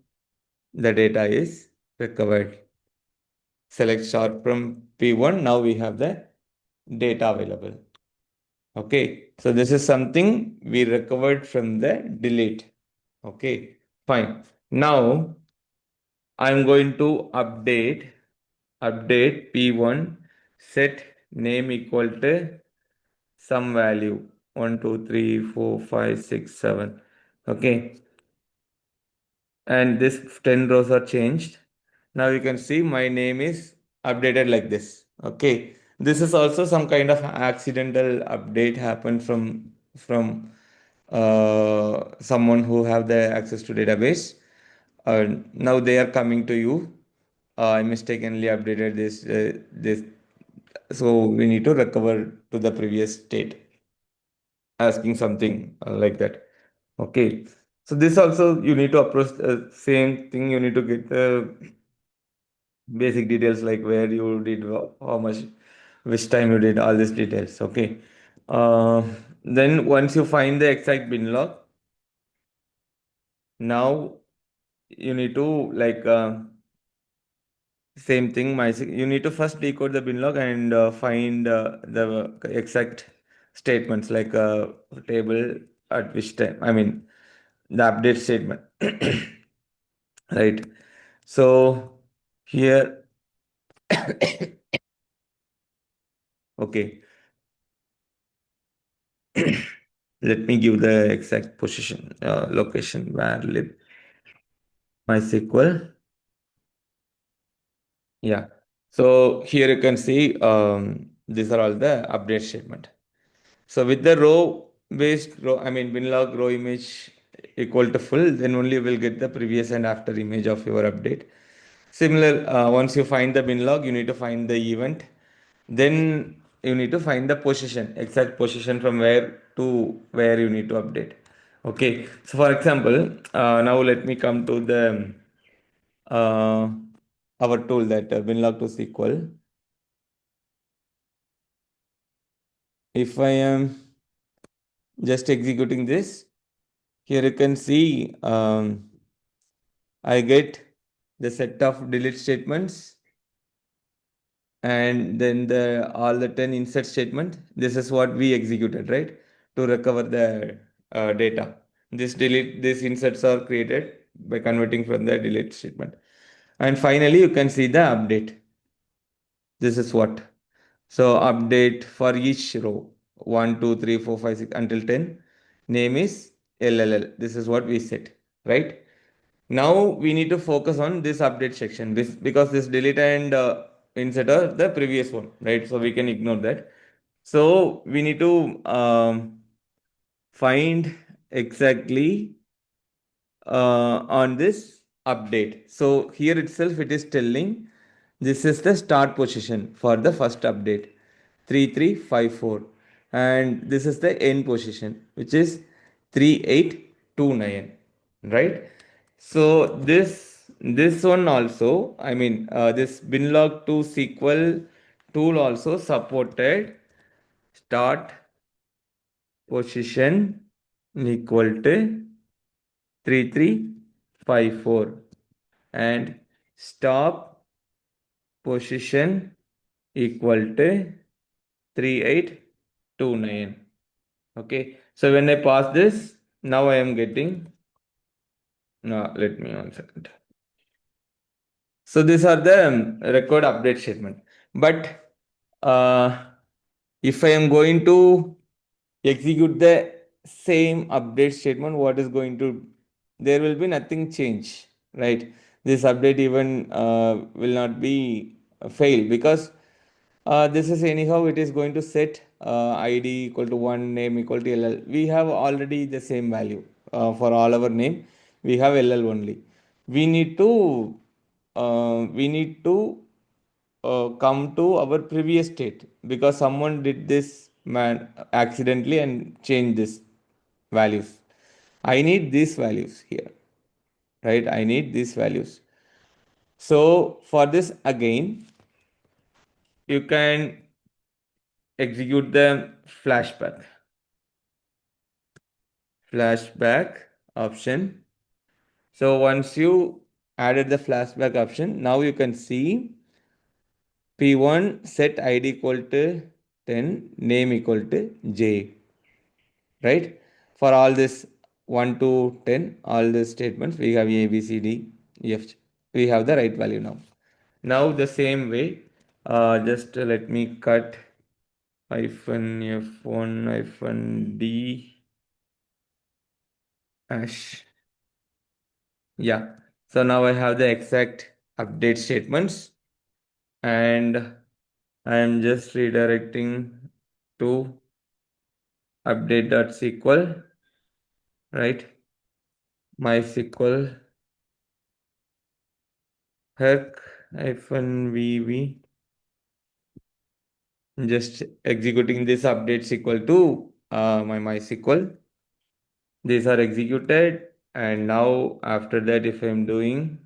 the data is recovered. Select sort from P1. Now we have the data available. Okay, so this is something we recovered from the delete. Okay, fine. Now I'm going to update P1, set name equal to some value 1, 2, 3, 4, 5, 6, 7. Okay, and this 10 rows are changed. Now you can see my name is updated like this. Okay, this is also some kind of accidental update happened from someone who have the access to database. Now they are coming to you. I mistakenly updated this, so we need to recover to the previous state, asking something like that. Okay, so this also you need to approach the same thing. You need to get the basic details like where you did, how much, which time you did, all these details. Okay. Uh, then once you find the exact bin log, now you need to like same thing. You need to first decode the bin log and find the exact statements like table at which time. I mean the update statement, right? So here, okay. Let me give the exact position, location where lib MySQL. Yeah. So here you can see these are all the update statement. So with the row based row, I mean binlog row image equal to full, then only we'll get the previous and after image of your update. Similar, once you find the binlog, you need to find the event. Then you need to find the position, exact position from where to where you need to update. Okay. So for example, now let me come to the uh, our tool that binlog to SQL. If I am just executing this, here you can see I get the set of delete statements and then the all the 10 insert statement. This is what we executed, right? To recover the data. These inserts are created by converting from the delete statement. And finally, you can see the update. This is what. So update for each row 1, 2, 3, 4, 5, 6 until 10. Name is LLL. This is what we set, right? Now we need to focus on this update section because this delete and insert are the previous one, right? So we can ignore that. So we need to find exactly on this update. So here itself it is telling this is the start position for the first update 3354, and this is the end position which is 3829, right? So this one also, I mean this binlog to SQL tool also supported start position equal to 3354 and stop position equal to 3829. Okay, so when I pass this, now I am getting, no, let me 1 second. So these are the record update statement. But if I am going to execute the same update statement, what is going to, there will be nothing change, right? This update even will not be fail because this is anyhow it is going to set id equal to 1, name equal to ll. We have already the same value for all our name. We have ll only. We need to we need to come to our previous state because someone did this man accidentally and changed this values. I need these values here, right? I need these values. So for this again, you can execute the flashback option. So once you added the flashback option, now you can see P1 set ID equal to 10, name equal to J, right? For all this 1 to 10, all these statements, we have A, B, C, D, E, F. We have the right value now. Now the same way, just let me cut hyphen F1 hyphen D hash. Yeah. So now I have the exact update statements and I am just redirecting to update.sql, right? MySQL herc hyphen VV. Just executing this updates equal to my MySQL. These are executed, and now after that, if I'm doing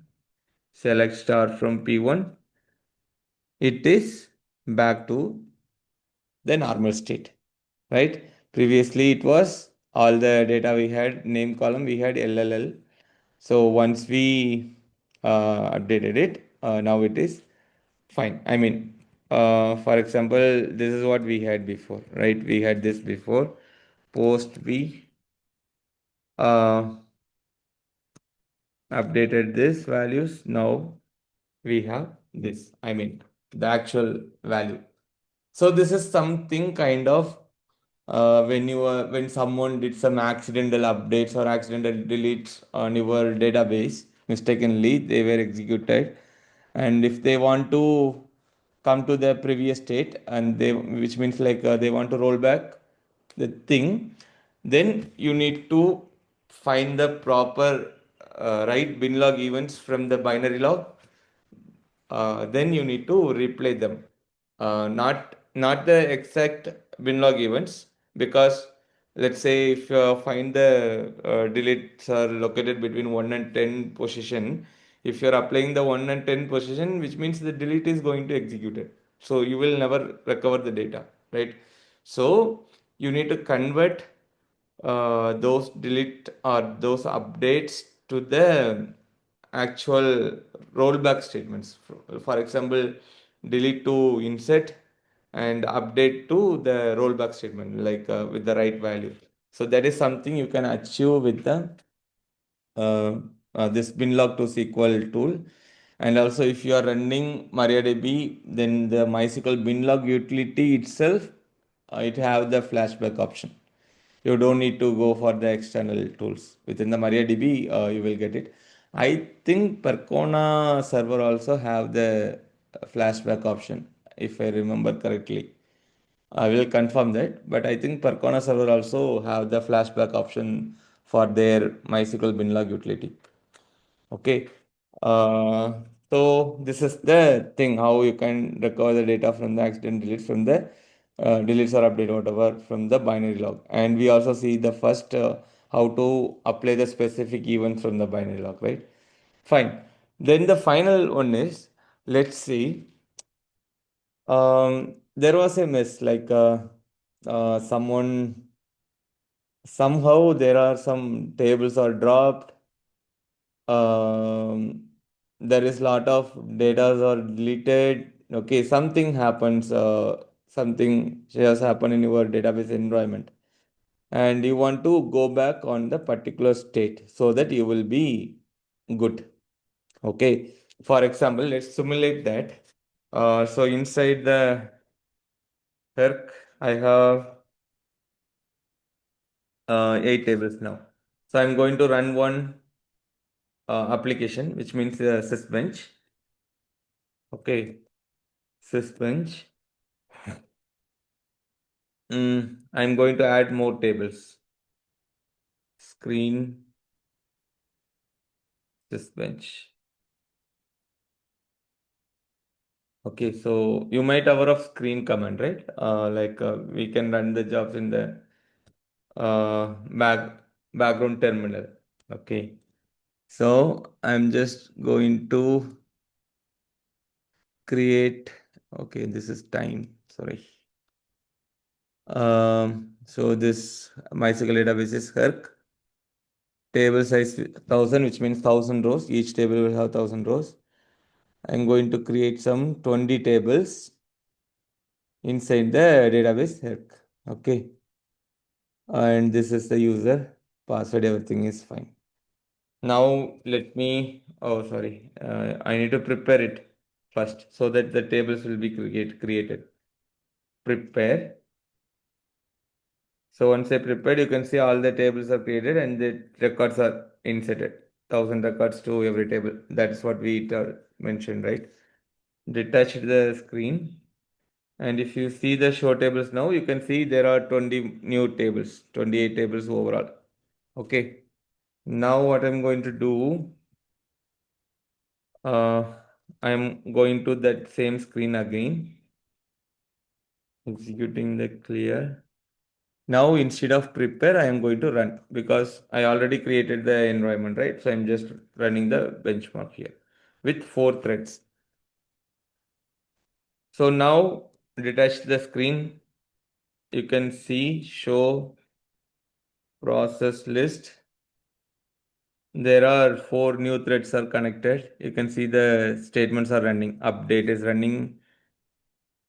select star from P1, it is back to the normal state, right? Previously, it was all the data we had, name column, we had LLL. So once we updated it, now it is fine. I mean, for example, this is what we had before, right? We had this before. Post we uh, updated this values. Now we have this. I mean, the actual value. So this is something kind of when someone did some accidental updates or accidental deletes on your database mistakenly, they were executed, and if they want to come to the previous state and they which means like they want to roll back the thing, then you need to find the proper right bin log events from the binary log, then you need to replay them. Not the exact binlog events because let's say if you find the deletes are located between 1 and 10 position, if you're applying the 1 and 10 position, which means the delete is going to execute it. So you will never recover the data, right? So you need to convert those delete or those updates to the actual rollback statements. For example, delete to insert and update to the rollback statement, like with the right value. So that is something you can achieve with the this binlog to SQL tool. And also, if you are running MariaDB, then the MySQL binlog utility itself, it have the flashback option. You don't need to go for the external tools. Within the MariaDB, you will get it. I think Percona server also have the flashback option, if I remember correctly. I will confirm that, but I think Percona server also have the flashback option for their MySQL binlog utility. Okay. Uh, so this is the thing how you can recover the data from the accident deletes from the deletes or update whatever from the binary log. And we also see the first how to apply the specific event from the binary log, right? Fine. Then the final one is let's see. There was a miss like someone somehow there are some tables are dropped, there is lot of data are deleted. Okay, something happens, something has happened in your database environment, and you want to go back on the particular state so that you will be good. Okay, for example, let's simulate that. So inside the herc, I have 8 tables now. So I'm going to run one application, which means sysbench. Okay, sysbench. I'm going to add more tables. Screen, sysbench. Okay, so you might aware of screen command, right? We can run the jobs in the uh, back background terminal. Okay, so I'm just going to create. Okay, this is time. Sorry. So this MySQL database is Herc. Table size 1000, which means 1000 rows. Each table will have 1000 rows. I'm going to create some 20 tables inside the database Herc. Okay, and this is the user password. Everything is fine. Now let me. Oh, sorry. I need to prepare it first so that the tables will be created. Prepare. So once I prepared, you can see all the tables are created and the records are inserted. 1000 records to every table. That is what we mentioned, right? Detach the screen. And if you see the show tables now, you can see there are 20 new tables, 28 tables overall. Okay. Now what I'm going to do, I'm going to that same screen again, executing the clear. Now, instead of prepare, I am going to run because I already created the environment, right? So I'm just running the benchmark here with 4 threads. So now detach the screen. You can see show process list. There are 4 new threads are connected. You can see the statements are running. Update is running.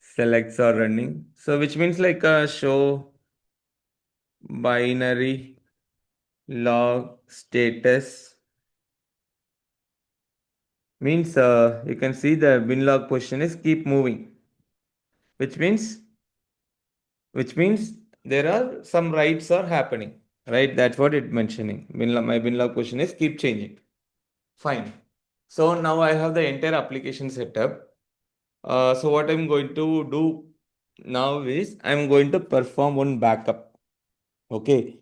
Selects are running. So which means like a show binary log status means you can see the bin log position is keep moving, which means there are some writes are happening, right? That's what it mentioning. My bin log position is keep changing. Fine. So now I have the entire application set up. So what I'm going to do now is I'm going to perform one backup. Okay.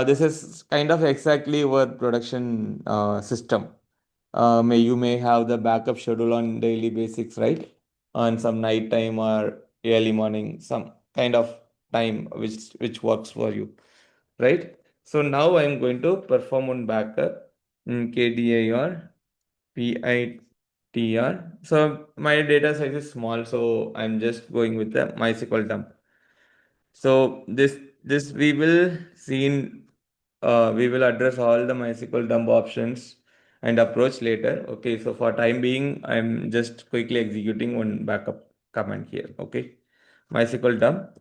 This is kind of exactly our production system. You may have the backup schedule on daily basics, right? On some night time or early morning, some kind of time which works for you, right? So now I'm going to perform one backup in KDIR, PITR. So my data size is small, so I'm just going with the MySQL dump. So this we will address all the MySQL dump options and approach later. Okay, so for time being, I'm just quickly executing one backup command here. Okay, MySQL dump.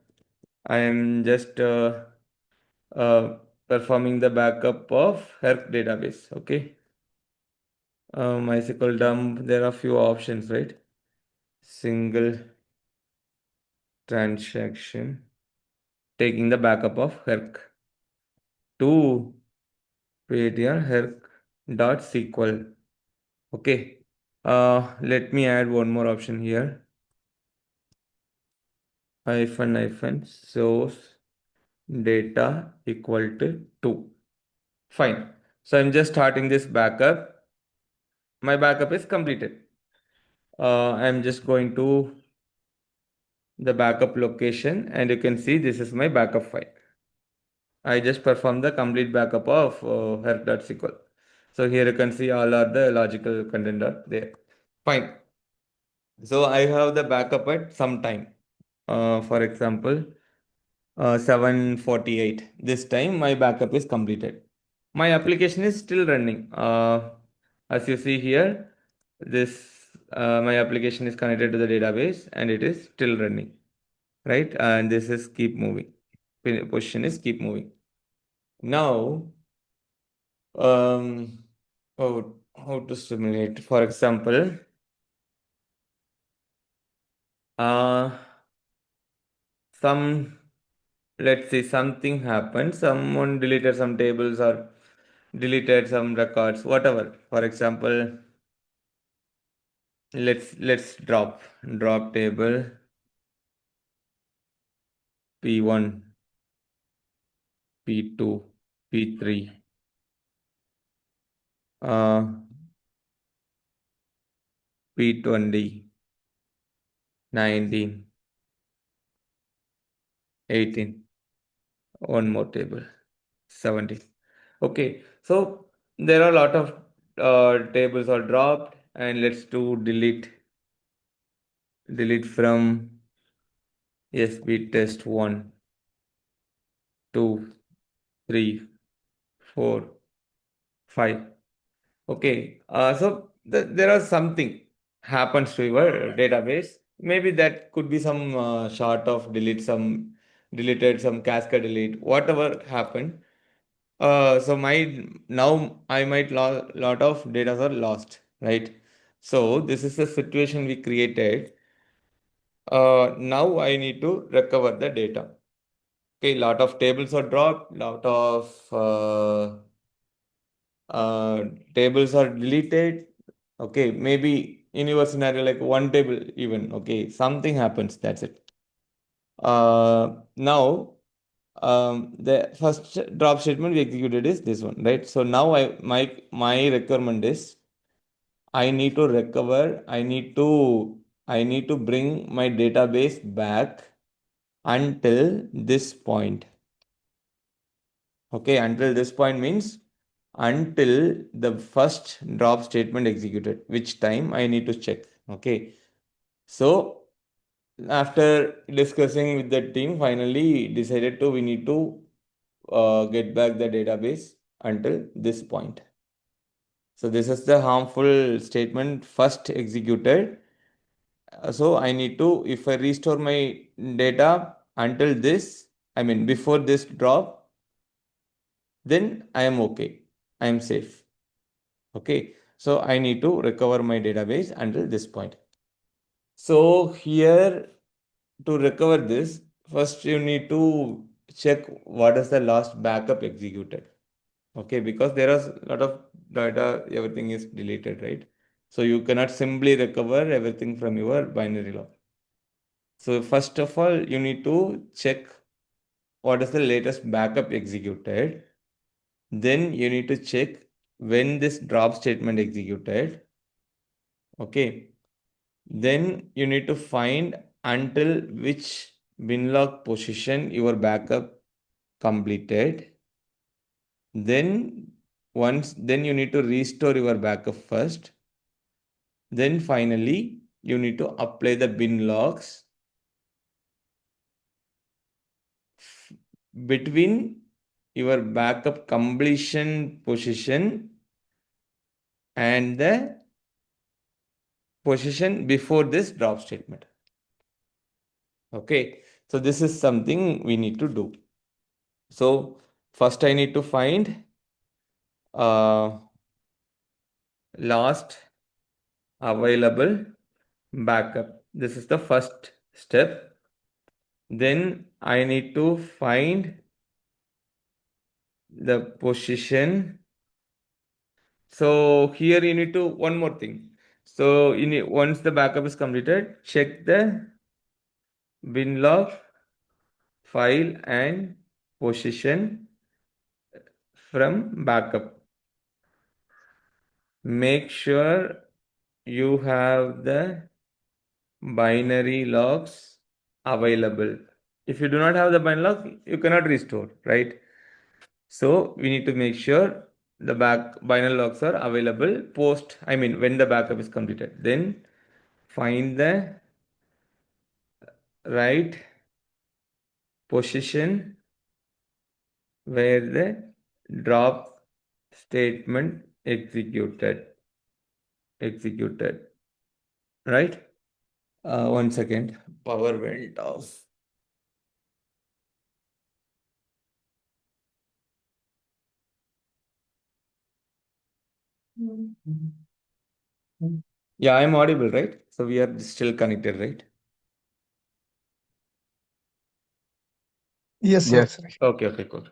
I am just uh, performing the backup of Herc database. Okay, MySQL dump. There are few options, right? Single transaction, taking the backup of Herc to create your herc.sql. Okay. Let me add one more option here. Hyphen source data equal to 2. Fine. So I'm just starting this backup. My backup is completed. I'm just going to the backup location and you can see this is my backup file. I just performed the complete backup of herc.sql. So here you can see all are the logical content are there. Fine. So I have the backup at some time. For example, 7:48. This time my backup is completed. My application is still running. As you see here, this my application is connected to the database and it is still running, right? And this is keep moving. Position is keep moving. Now, um, how to simulate? For example, uh, some let's say something happened, someone deleted some tables or deleted some records, whatever. For example, let's drop table P1, P2, P3, uh, P20, 19, 18. One more table, 17. Okay, so there are a lot of tables are dropped, and let's do delete from SB test 1, 2, 3, 4, 5. Okay, so there are something happens to your database. Maybe that could be some sort of deleted some cascade delete, whatever happened. So my now I might lot of data are lost, right? So this is the situation we created. Now I need to recover the data. Okay, lot of tables are dropped, lot of uh, tables are deleted. Okay, maybe in your scenario, like one table even. Okay, something happens. That's it. Now the first drop statement we executed is this one, right? So now my requirement is I need to recover. I need to bring my database back until this point. Okay, until this point means until the first drop statement executed, which time I need to check. Okay, so after discussing with the team, finally decided to we need to get back the database until this point. So this is the harmful statement first executed. So I need to, if I restore my data until this, I mean before this drop, then I am okay. I am safe. Okay. So I need to recover my database until this point. So here to recover this, first you need to check what is the last backup executed. Okay, because there is a lot of data, everything is deleted, right? So you cannot simply recover everything from your binary log. So first of all, you need to check what is the latest backup executed. Then you need to check when this drop statement executed. Okay. Then you need to find until which binlog position your backup completed. Then you need to restore your backup first. Then finally you need to apply the bin logs between your backup completion position and the position before this drop statement. Okay, so this is something we need to do. So first I need to find uh, last available backup. This is the first step. Then I need to find the position. So here you need to one more thing. So you need, once the backup is completed, check the binlog file and position from backup. Make sure you have the binary logs available. If you do not have the binary log, you cannot restore, right? So we need to make sure the binary logs are available post, I mean, when the backup is completed. Then find the right position where the drop statement executed, right? One second, power went off. Yeah, I'm audible, right? So we are still connected, right? Yes, sir. Yes. Okay, cool.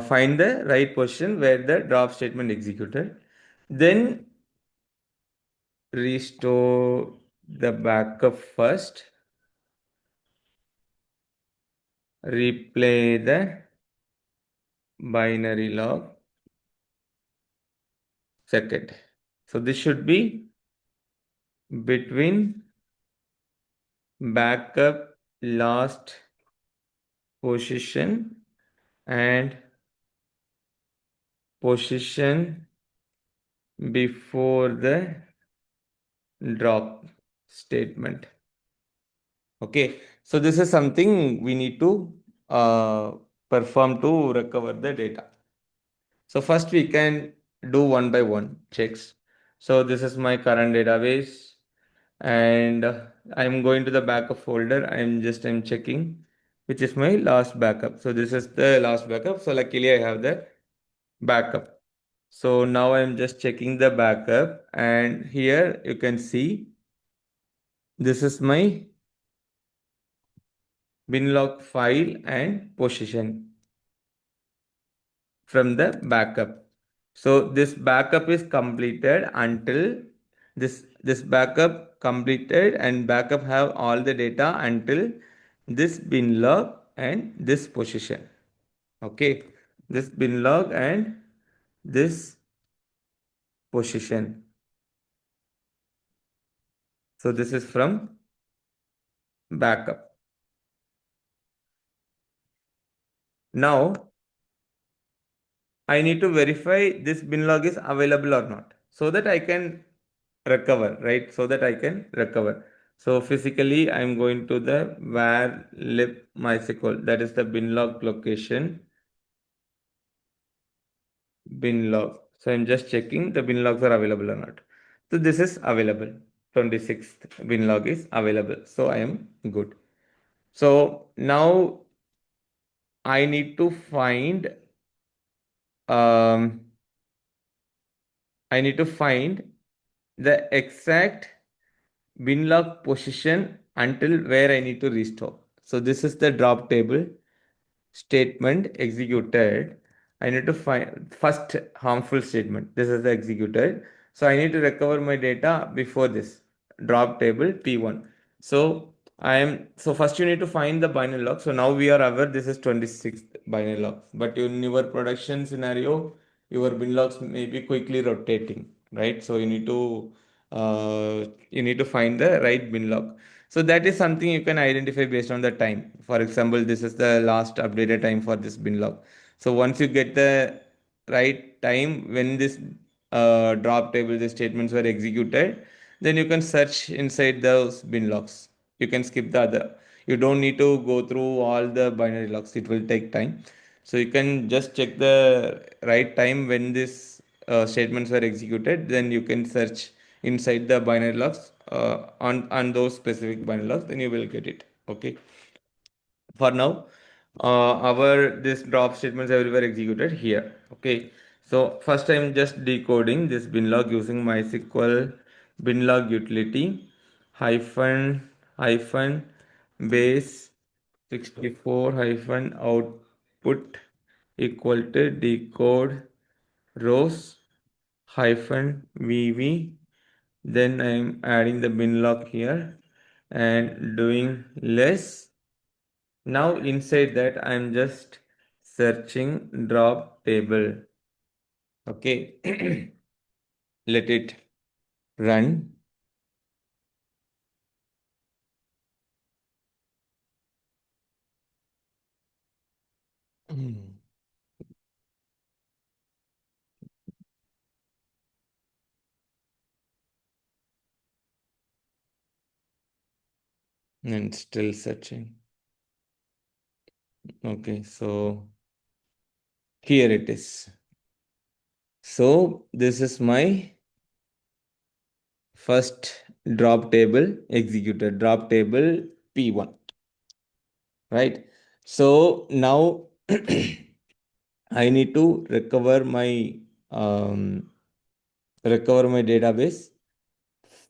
Find the right position where the drop statement executed. Then restore the backup first. Replay the binary log second. So this should be between backup last position and position before the drop statement. Okay, so this is something we need to perform to recover the data. So first we can do one by one checks. So this is my current database, and I'm going to the backup folder. I'm checking which is my last backup. So this is the last backup. So luckily I have the backup. So now I'm just checking the backup, and here you can see this is my binlog file and position from the backup. So this backup is completed until this backup completed, and backup have all the data until this binlog and this position. Okay, this binlog and this position. So this is from backup. Now I need to verify this binlog is available or not, so that I can recover, right? So that I can recover. So physically, I'm going to the where lib MySQL, that is the binlog location, binlog. So I'm just checking the binlogs are available or not. So this is available. 26th binlog is available. So I am good. So now I need to find um I need to find the exact binlog position until where I need to restore. So this is the drop table statement executed. I need to find first harmful statement. This is the executed. So I need to recover my data before this drop table P1. So first you need to find the binary log. So now we are aware this is 26th binary log. But in your production scenario, your bin logs may be quickly rotating, right? So you need to find the right bin log. So that is something you can identify based on the time. For example, this is the last updated time for this bin log. So once you get the right time when this drop table, the statements were executed, then you can search inside those bin logs. You can skip the other. You don't need to go through all the binary logs. It will take time. So you can just check the right time when these statements were executed. Then you can search inside the binary logs on those specific binary logs. Then you will get it. Okay. For now, our this drop statements everywhere executed here. Okay. So first I'm just decoding this binlog using MySQL binlog utility hyphen base 64 hyphen output equal to decode rows hyphen vv. Then I'm adding the binlog here and doing less. Now inside that I'm just searching drop table. Okay. Let it run. Hmm. And still searching. Okay, so here it is. So this is my first drop table executed, drop table P1, right? So now I need to um, recover my database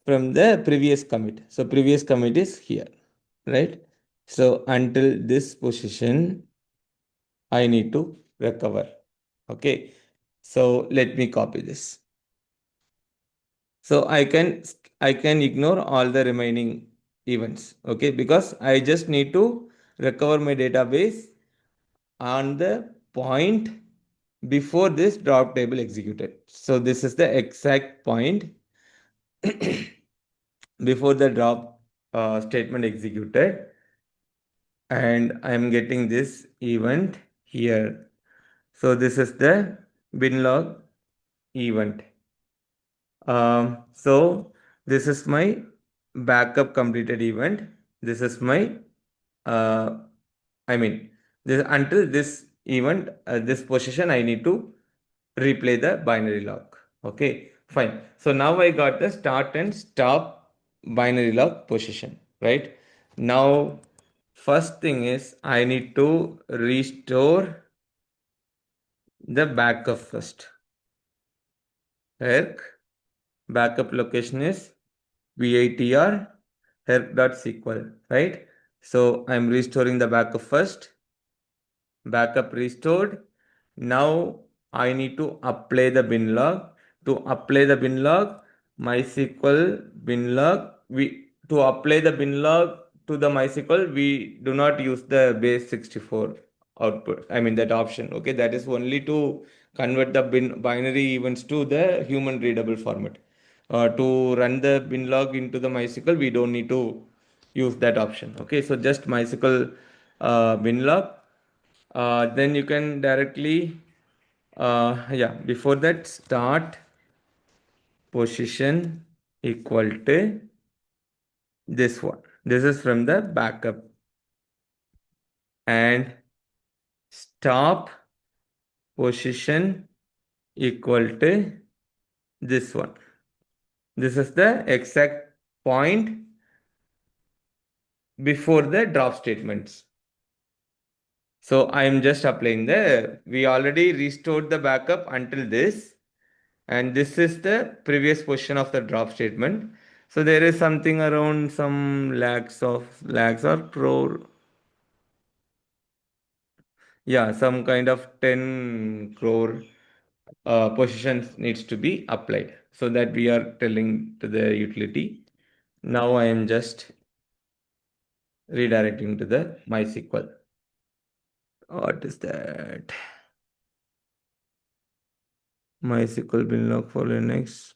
from the previous commit. So previous commit is here, right? So until this position, I need to recover. Okay. So let me copy this. So I can ignore all the remaining events. Okay, because I just need to recover my database on the point before this drop table executed. So this is the exact point before the drop statement executed, and I'm getting this event here. So this is the binlog event. So this is my backup completed event. This is my, uh, I mean, this until this event, this position, I need to replay the binary log. Okay, fine. So now I got the start and stop binary log position, right? Now, first thing is I need to restore the backup first. Herc backup location is VITR herc.sql, right? So I'm restoring the backup first. Backup restored. Now I need to apply the bin log. To apply the bin log, MySQL bin log. We to apply the bin log to the MySQL, we do not use the base 64 output. I mean that option. Okay, that is only to convert the binary events to the human readable format. To run the bin log into the MySQL, we don't need to use that option. Okay, so just MySQL bin log. Then you can directly, yeah, before that, start position equal to this one. This is from the backup. And stop position equal to this one. This is the exact point before the drop statements. So I am just applying we already restored the backup until this. And this is the previous position of the drop statement. So there is something around some lakhs or crore. Yeah, some kind of 10 crore positions needs to be applied. So that we are telling to the utility. Now I am just redirecting to the MySQL. What is that? MySQL binlog for Linux.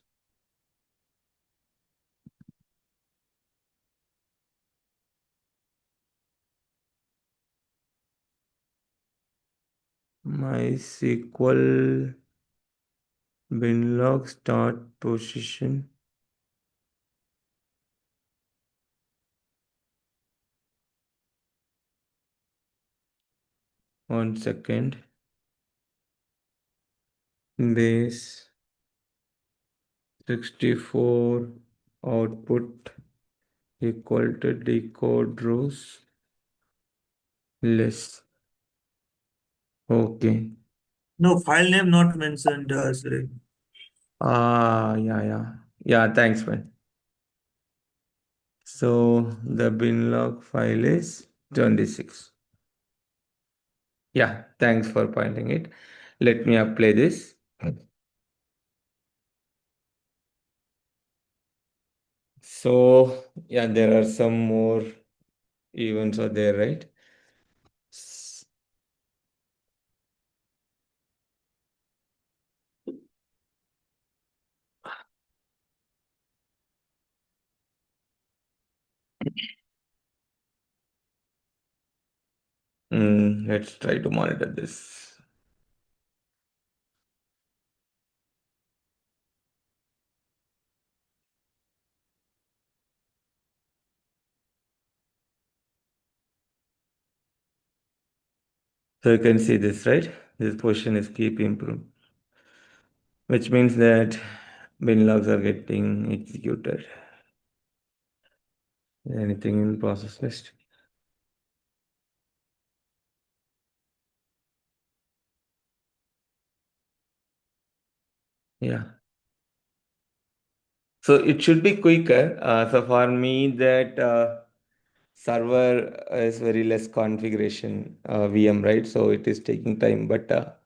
MySQL binlog start position. 1 second. Base 64 output equal to decode rows less. Okay. No, file name not mentioned, Suresh. Yeah, yeah. Yeah, thanks, man. So the binlog file is 26. Yeah, thanks for pointing it. Let me apply this. So, yeah, there are some more events are there, right? Let's try to monitor this. So you can see this, right? This position is keep improving, which means that bin logs are getting executed. Anything in process list? Yeah. So it should be quicker. So for me, that server is very less configuration VM, right? So it is taking time. But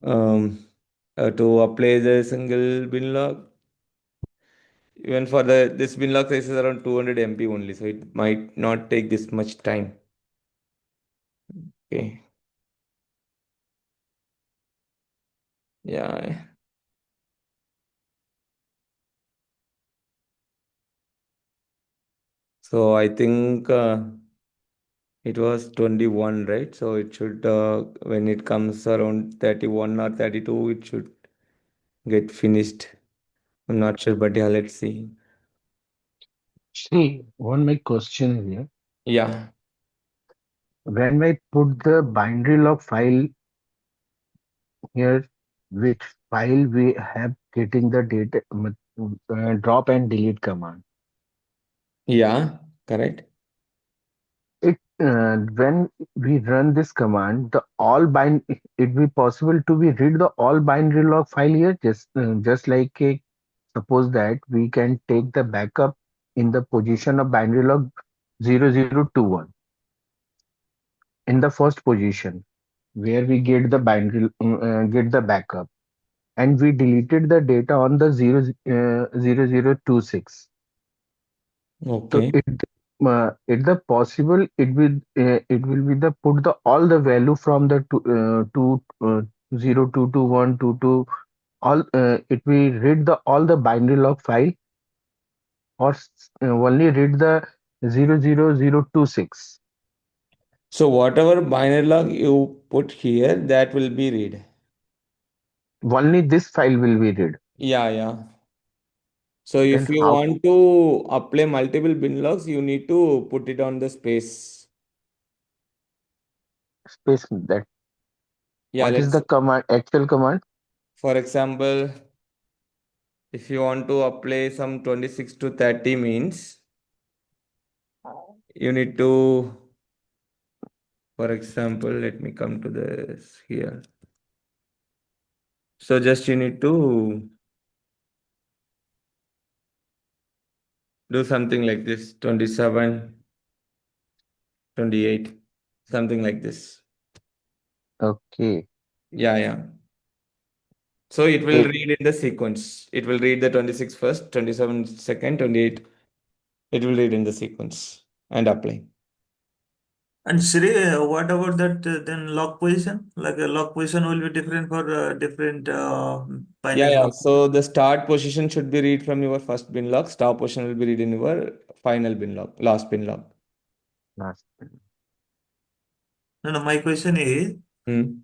um, to apply the single bin log, even for the this bin log size is around 200 MB only, so it might not take this much time. Okay. Yeah. So I think it was 21, right? So it should, when it comes around 31 or 32, it should get finished. I'm not sure, but yeah, let's see. See, one my question here. Yeah, When I put the binary log file here, which file we have getting the data drop and delete command. yeah, correct. It when we run this command, the all bind it be possible to be read the all binary log file here. Just like suppose that we can take the backup in the position of binary log 0021 in the first position where we get the get the backup, and we deleted the data on the 0026. So Okay. it the possible it will be the put the all the value from the two 022122 all it will read the all the binary log file, or only read the 00026. So whatever binary log you put here, that will be read. Only this file will be read. Yeah, yeah. So Then if you how want to apply multiple bin logs, you need to put it on the space. space that Yeah, what is the let's, command actual command? for example, if you want to apply some 26 to 30 means you need to, for example, let me come to this here. So just you need to do something like this 27, 28, something like this. Okay. Yeah, yeah. So it will It read in the sequence. It will read the 26 first, 27 second, 28. It will read in the sequence and apply. And Shri, what about that then lock position? Like a lock position will be different for different Yeah, binary yeah. lock. So the start position should be read from your first bin log. Stop position will be read in your final bin log, last bin log. last No, no, my question is Hmm.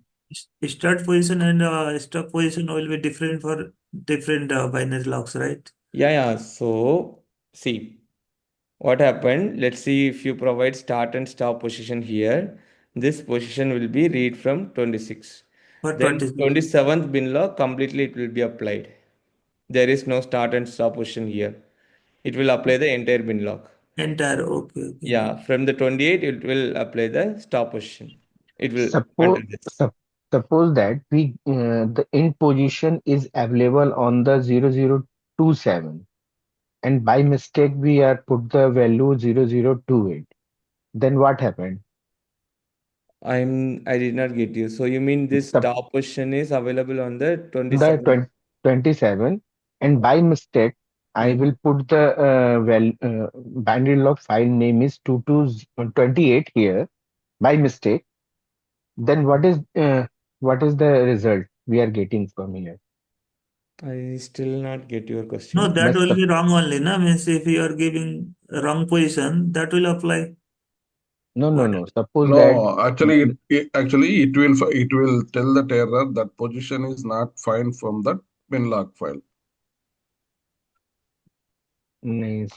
start position and stop position will be different for different binary locks, right? Yeah, yeah. So see what happened. Let's see if you provide start and stop position here. This position will be read from 26. For Then 26 27th bin log completely it will be applied. There is no start and stop position here. It will apply the entire bin log. entire. Okay, okay. Yeah, from the 28, it will apply the stop position. It will suppose enter this. suppose that we the in position is available on the 0027, and by mistake we are put the value 0028. Then what happened? I did not get you. So you mean this The stop position is available on the on the 27th? 27, and by mistake I Hmm. will put the binary log file name is 2228 here by mistake. Then what is the result we are getting from here? I still not get your No, question. that That's will the be wrong only. No, means if you are giving wrong position, that will apply. What? no. Suppose that No, actually, it will tell that error that position is not found from that binlog file. nahi,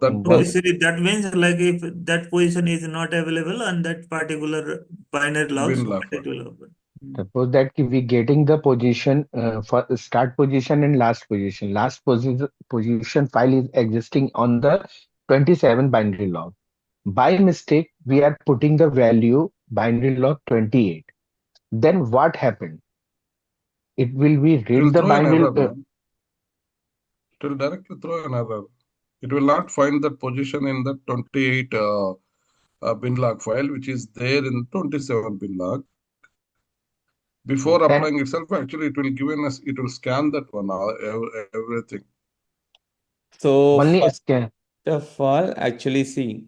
That No, one see, that means like if that position is not available on that particular binary logs, binlog it file. will open. suppose that we getting the position for start position and last position. Position file is existing on the 27 binary log. By mistake, we are putting the value binary log 28. Then what happened? It will be It will read the throw an binary. error, man. It will directly throw an error. It will not find that position in the 28 binlog file, which is there in 27 binlog. Before Then applying itself, actually, it will scan that one, everything. So only first scan. of all, actually see,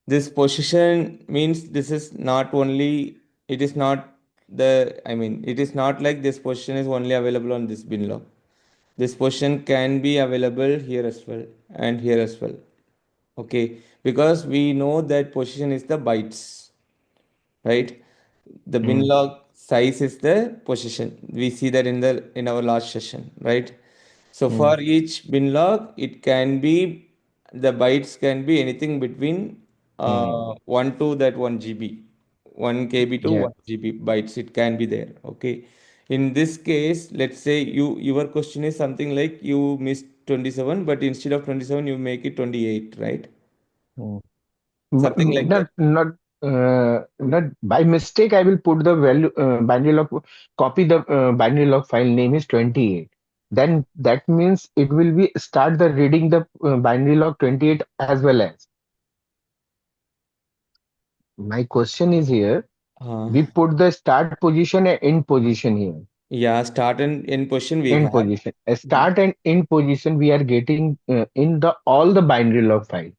this position means this is not only, it is not it is not like this position is only available on this bin log. This position can be available here as well and here as well. Okay, because we know that position is the bytes, right? The bin Hmm. log size is the position. We see that in our last session, right? So Hmm. for each bin log, it can be the bytes can be anything between Hmm. 1 to that 1 GB, 1 KB to Yeah. 1 GB bytes. It can be there. Okay. In this case, let's say your question is something like you missed 27, but instead of 27, you make it 28, right? Hmm. Something like that. Not by mistake. I will put the value binary log, copy the binary log file name is 28. Then that means it will be start the reading the binary log 28 as well as. My question is here. Uh, We put the start position and end position here. yeah, start and end position we End have. position. A start and end position we are getting in the all the binary log file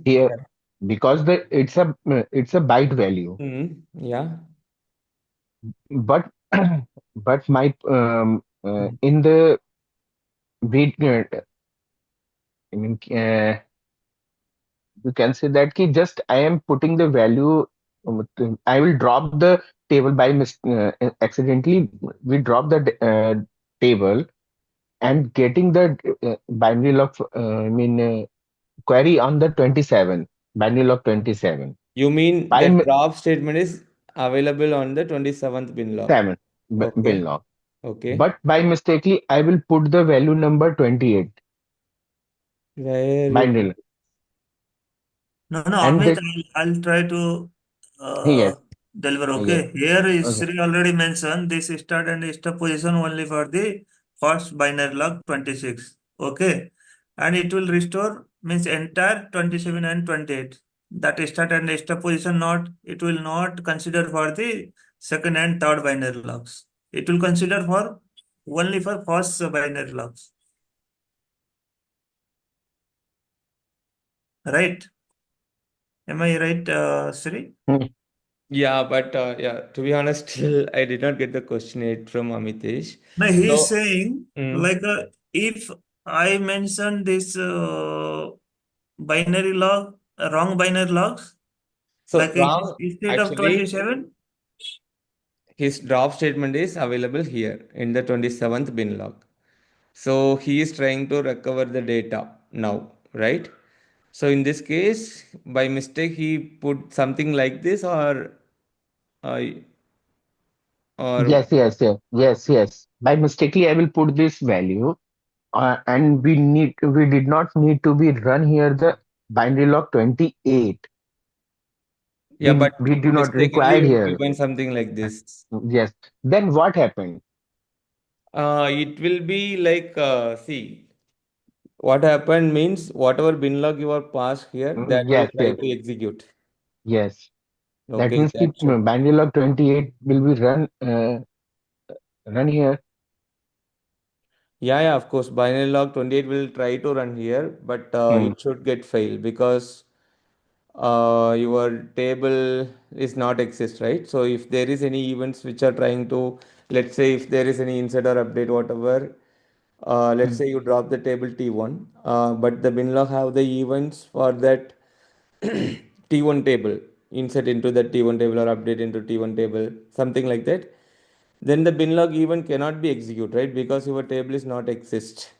here Correct. because it's a byte value. Yeah. But but my in the we I mean you can say that ki just I am putting the value. I will drop the table by accidentally. We drop the table and getting the binary log. Query on the 27 binary log 27 You mean by that drop statement is available on the 27th bin log. 7 bin Okay. log. Okay. But by mistakenly, I will put the value number 28 Where you binary put? log. No, And Amit, the I'll try to uh, yes, deliver. yes, Okay. Here is okay. Sri already mentioned this start and stop position only for the first binary log 26. Okay. And it will restore means entire 27 and 28. That start and stop position not it will not consider for the second and third binary logs. It will consider for only for first binary logs. Right? Am I right, Sri? Hmm. Yeah, but yeah, to be honest, still I did not get the question yet from Amitesh. No, he is So, saying mm, like if I mention this binary log, wrong binary logs, so like wrong. instead of Actually, 27, his drop statement is available here in the 27th bin log. So he is trying to recover the data now, right? So in this case, by mistake, he put something like this, uh, or Yes. By mistakenly, I will put this value, and we did not need to be run here the binary log 28. yeah, but We do not mistakenly required you here. given something like Uh, this. Yes. Then what happened? It will be like, see, what happened means whatever bin log you are passed here, that will Yes, try yes, to execute. yes. That Okay, means that keep should. binary log 28 will be run here. Yeah, of course. Binary log 28 will try to run here, but Hmm. it should get failed because your table is not exist, right? So if there is any events which are trying to, let's say if there is any insert or update, whatever, let's Hmm. say you drop the table T1, but the bin log have the events for that T1 table, insert into the T1 table or update into T1 table, something like that. Then the bin log event cannot be executed, right? Because your table is not exist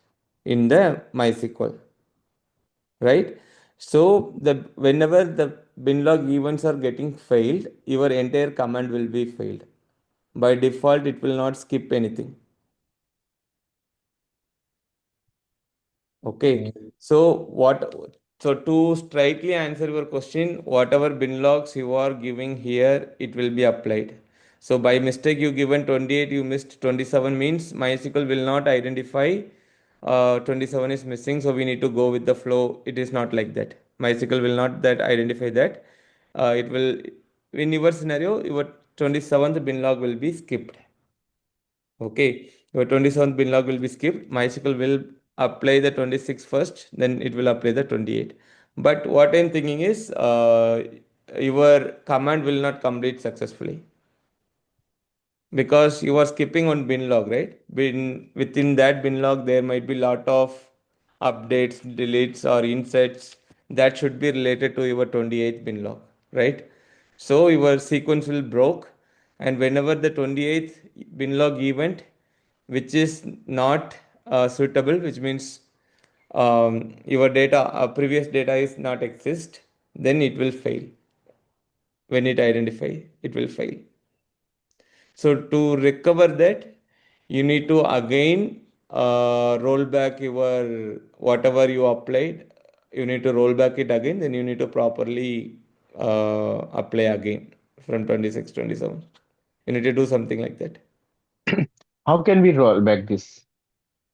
in the MySQL, right? So the whenever the bin log events are getting failed, your entire command will be failed. By default, it will not skip anything. Okay. Okay. So to straightly answer your question, whatever bin logs you are giving here, it will be applied. So by mistake you given 28, you missed 27 means MySQL will not identify 27 is missing. So we need to go with the flow. It is not like that. MySQL will not that identify that. It will in your scenario, your 27th bin log will be skipped. Okay, your 27th bin log will be skipped. MySQL will apply the 26 first, then it will apply the 28. But what I'm thinking is your command will not complete successfully because you are skipping on bin log, right? Within that bin log, there might be lot of updates, deletes, or inserts that should be related to your 28th bin log, right? So your sequence will broke, and whenever the 28th bin log event, which is not suitable, which means your data, previous data is not exist, then it will fail. When it identify, it will fail. So to recover that, you need to again roll back your whatever you applied. You need to roll back it again. Then you need to properly apply again from 26, 27. You need to do something like that. How can we roll back this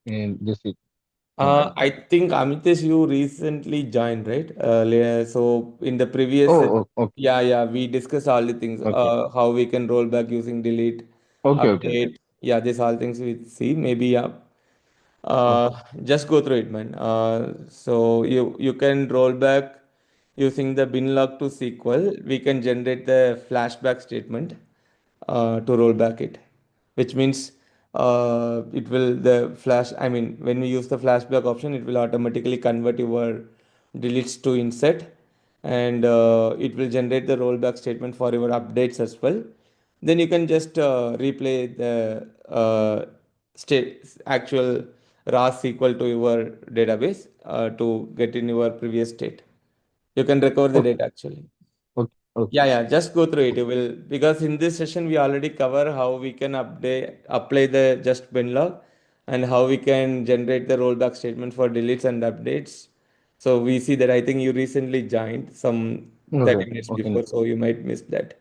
in this command? I think Amitesh, you recently joined, right? So in the previous, Okay, yeah, we discussed all the things, okay, how we can roll back using delete, okay. update. Yeah, these all things we see. Maybe yeah. Okay. Just go through it, man. So you can roll back using the bin log to SQL. We can generate the flashback statement to roll back it, which means it will the flash. I mean, when we use the flashback option, it will automatically convert your deletes to inset, and it will generate the rollback statement for your updates as well. Then you can just replay the state actual raw SQL to your database to get in your previous state. You can recover the Okay. data actually. Okay. Yeah, Okay. yeah, just go through it. You will, because in this session we already cover how we can apply the just bin log, and how we can generate the rollback statement for deletes and updates. So we see that I think you recently joined some Okay. 30 Okay. minutes Okay. No. before, so you might miss that.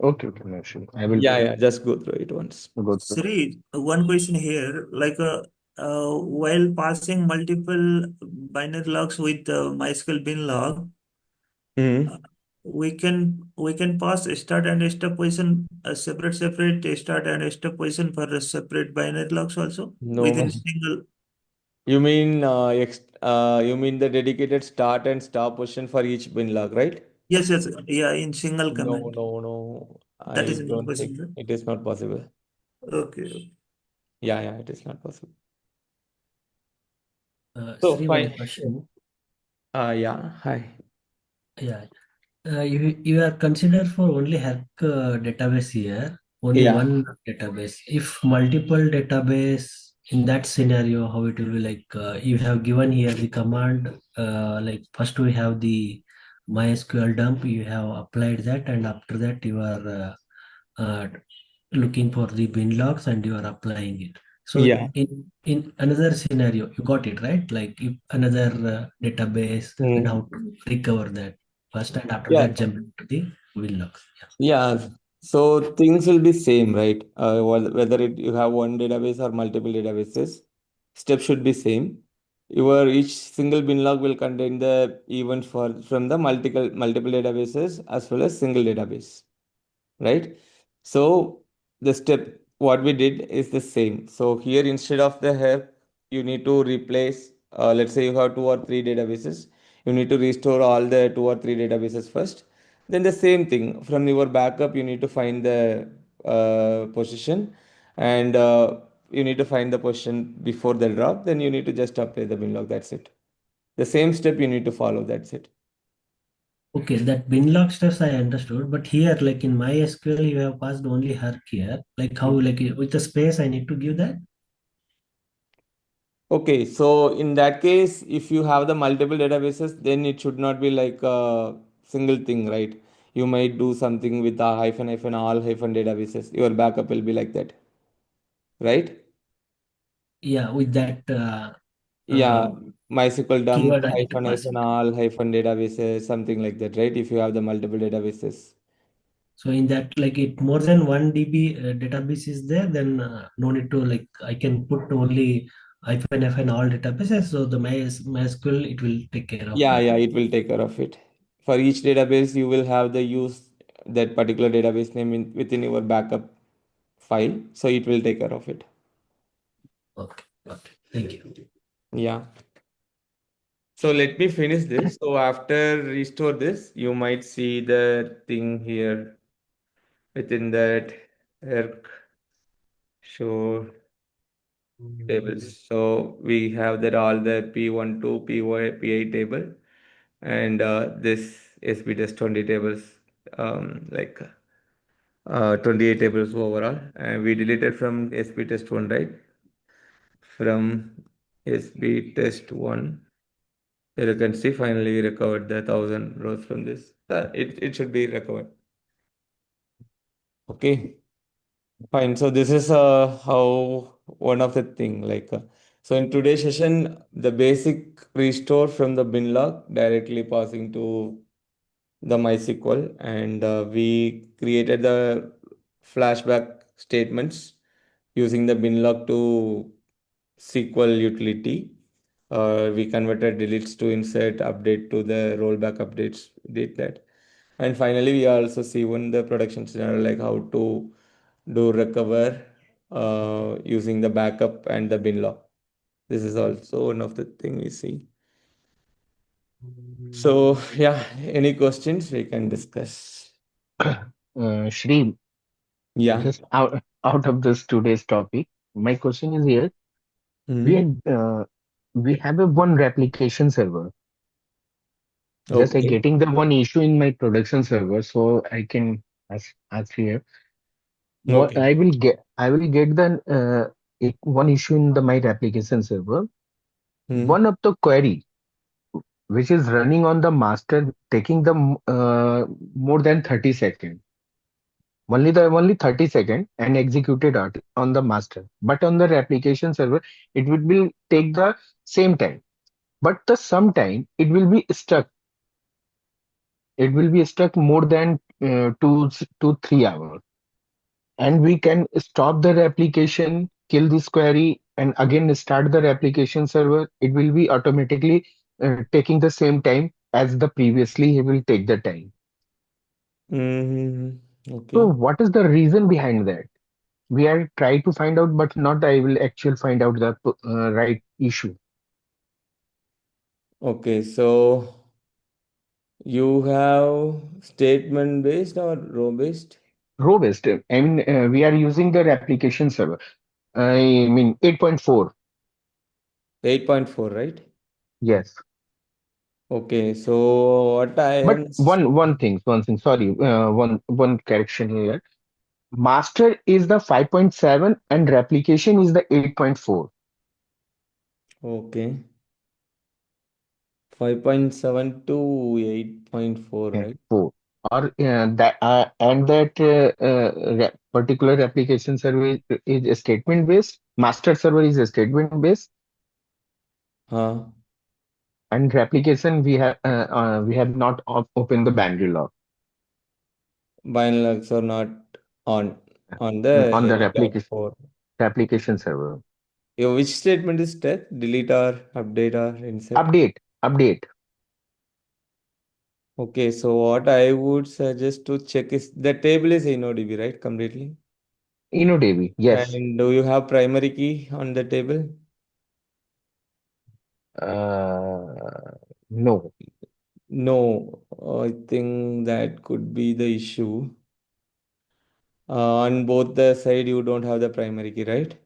Okay. Okay. No issue. I will Yeah, yeah, just go through it once. go through that. Sri, one question here, while passing multiple binary logs with MySQL bin log, uh, Hmm. we can pass start and stop position a separate start and stop position for a separate binary logs also No, no. within single. You mean the dedicated start and stop position for each bin log, right? Yes, yes, yeah, in single No, command. no, no. That I is not don't think possible. it is not possible. Okay. Yeah, yeah, it is not possible. So Sri, one fine. question. Yeah, hi. Yeah, you are considered for only Herc database here, only Yeah. one database. If multiple database in that scenario, how it will be like? You have given here the command. Like first we have the MySQL dump. You have applied that, and after that you are looking for the bin logs and you are applying it. So Yeah. in another scenario, you got it right. Like if another database and how Mm. to recover that first, and after Yeah. that jump into the bin logs. Yeah. Yeah. So things will be same, right? Whether you have one database or multiple databases, steps should be same. Your each single bin log will contain the events for from the multiple databases as well as single database, right? So the step what we did is the same. So here instead of the help, you need to replace, let's say you have two or three databases, you need to restore all the two or three databases first. Then the same thing from your backup, you need to find the position, and you need to find the position before the drop. Then you need to just apply the binlog. That's it. The same step you need to follow. That's it. Okay, that bin log steps I understood, but here like in MySQL you have passed only Herc here. Like how like with the space I need to give that. Okay, so in that case, if you have the multiple databases, then it should not be like a single thing, right? You might do something with a hyphen all hyphen databases. Your backup will be like that, right? Yeah, with that Yeah, MySQL dump keyword I need to pass hyphen it. all hyphen databases, something like that, right? If you have the multiple databases. So in that, like it more than 1 DB database is there, then no need to like I can put only hyphen all databases. So the MySQL it will take care of Yeah, that. yeah, it will take care of it. For each database, you will have the use that particular database name within your backup file, so it will take care of it. Okay, okay, thank you. Yeah. So let me finish this. So after restore this, you might see the thing here within that Herc show tables. So we have that all the P12, P8 table, and this SP test 20 tables, like 28 tables overall, and we deleted from SP test 1, right? From SP test 1, here you can see finally we recovered the 1000 rows from this. It should be recovered. Okay, fine. So this is how one of the thing, like so in today's session, the basic restore from the bin log directly passing to the MySQL, and we created the flashback statements using the bin log to SQL utility. We converted deletes to insert, update to the rollback updates, did that. And finally, we also see one the production scenario, like how to do recover using the backup and the bin log. This is also one of the thing we see. So yeah, any questions we can discuss? Shri, Yeah. just out of this today's topic, my question is here. We Mhm. had we have a one replication server. Just like Okay. getting the one issue in my production server, so I can ask here. What Okay. I will get the one issue in the my replication server. Hmm. One of the query which is running on the master taking the more than 30 seconds. Only 30 seconds and executed on the master. But on the replication server, it will take the same time. But the sometime it will be stuck. It will be stuck more than 2 to 3 hours. And we can stop the replication, kill this query, and again start the replication server. It will be automatically taking the same time as the previously. He will take the time. Hmm. So Okay. what is the reason behind that? We are trying to find out, but not I will actually find out the right issue. Okay. So you have statement based or row based? Row based. I mean, we are using the replication server. I mean, 8.4. 8.4, right? Yes. Okay. So what I But am. one thing. Sorry, one correction here. Master is the 5.7 and replication is the 8.4. Okay. 5.7 to 8.4, Yeah, right? 4. Or that and that particular replication server is a statement based. Master server is a statement based, Huh. and replication we have not opened the boundary log Binary are not on the on the 8.4. replication server. Which statement is that? Delete or update or insert? Update. Okay, so what I would suggest to check is the table is InnoDB, right? Completely. InnoDB. Yes. And do you have primary key on the table? No. No, I think that could be the issue. On both the side, you don't have the primary key, right?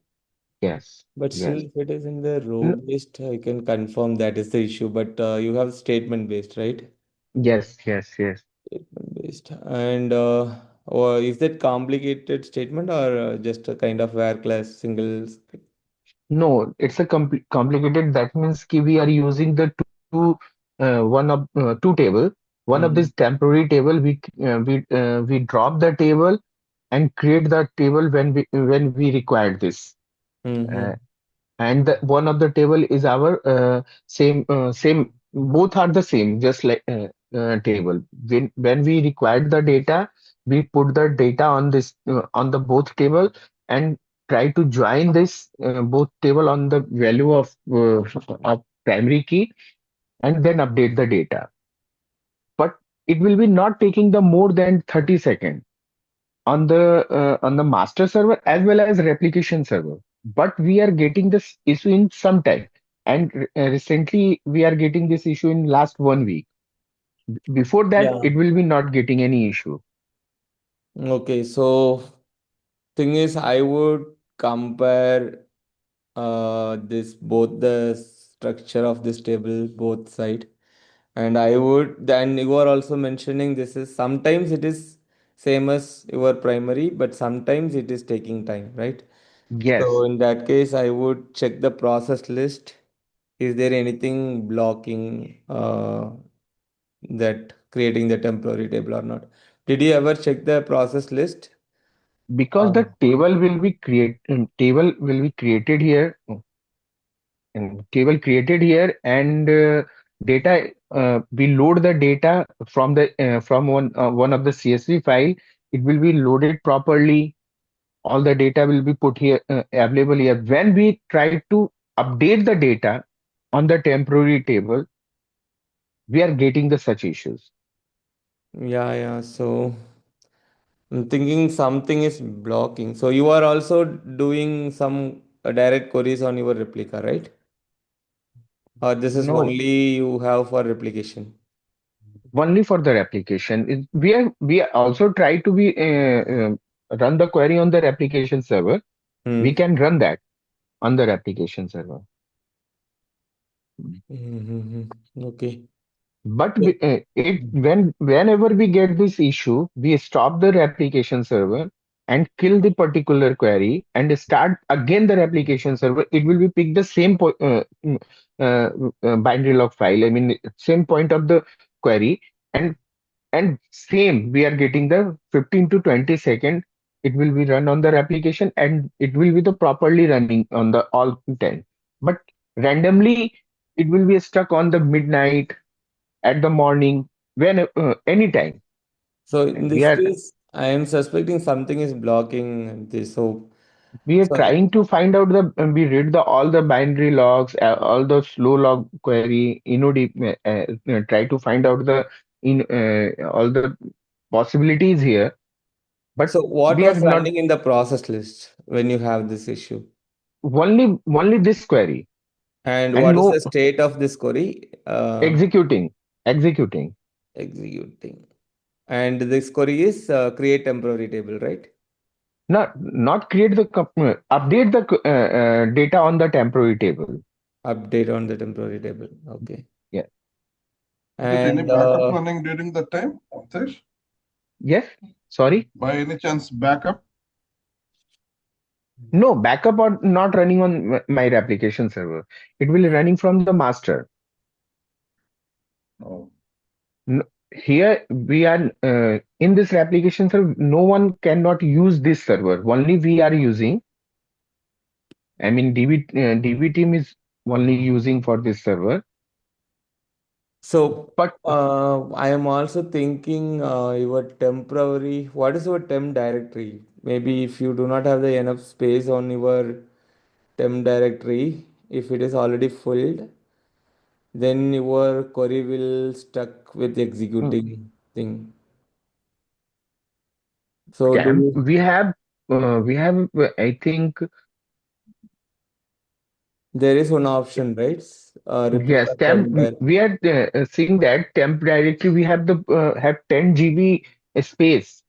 Yes. But still, Yes. if it is in the row N- based, I can confirm that is the issue. But you have statement based, right? yes. Yes. Yes. Statement based. And or is that complicated statement or just a kind of where class singles? No. It's a complicated. That means ki we are using the two table. One of Mm-hmm. this temporary table we drop the table and create the table when we require this. Uh, Mm-hmm. and one of the table is our same, both are the same, just like table. When we required the data, we put the data on this on the both table and try to join this both table on the value of primary key and then update the data. But it will be not taking the more than 30 seconds on the master server as well as replication server. But we are getting this issue in some time, and recently we are getting this issue in last 1 week. Before that, Yeah. it will be not getting any issue. Okay, so thing is, I would compare this both the structure of this table, both side, And I would, then you are also mentioning this is sometimes it is same as your primary, but sometimes it is taking time, right? So Yes, in that case, I would check the process list. Is there anything blocking that creating the temporary table or not? Did you ever check the process list? because the table will be created here, and table created here, and data, we load the data from the from one of the CSV file. It will be loaded properly. All the data will be put here, available here. When we try to update the data on the temporary table, we are getting the such issues. Yeah, yeah. So I'm thinking something is blocking. So you are also doing some direct queries on your replica, right? Or this is No, only you have for replication? only for the replication. We are also try to be run the query on the replication server. We Hmm. can run that on the replication server. Mm-hmm. Okay. But So, whenever we get this issue, we stop the replication server and kill the particular query and start again the replication server. It will be pick the same binary log file. I mean, same point of the query, and same we are getting the 15 to 20 second. It will be run on the replication, and it will be the properly running on the all 10. But randomly, it will be stuck on the midnight, at the morning, when anytime. so in And this case, I am suspecting something is blocking this. we are So trying to find out the we read the all the binary logs, all the slow log query, inode, try to find out the in all the possibilities here, but so what we are was not running in the process list when you have this issue? only this query, And and what is the no state of this query? executing. Executing. And this query is create temporary table, right? Not create the update the data on the temporary table. Update on the temporary table. Okay. Yeah. Is it any And backup running during that time, Amtesh? Yes. Sorry. By any chance, backup? No, backup or not running on my replication server. It will be running from the master. Oh, N- Here we are in this replication server. No one cannot use this server. Only we are using. I mean, DB team is only using for this server. so But I am also thinking your temporary, what is your temp directory? Maybe if you do not have the enough space on your temp directory, if it is already filled, then your query will stuck with mm, executing thing. So do temp, you, we have. I think there is one option, right? Replica yes. Temp. temp directory. We are seeing that temp directory. We have the have 10 GB space.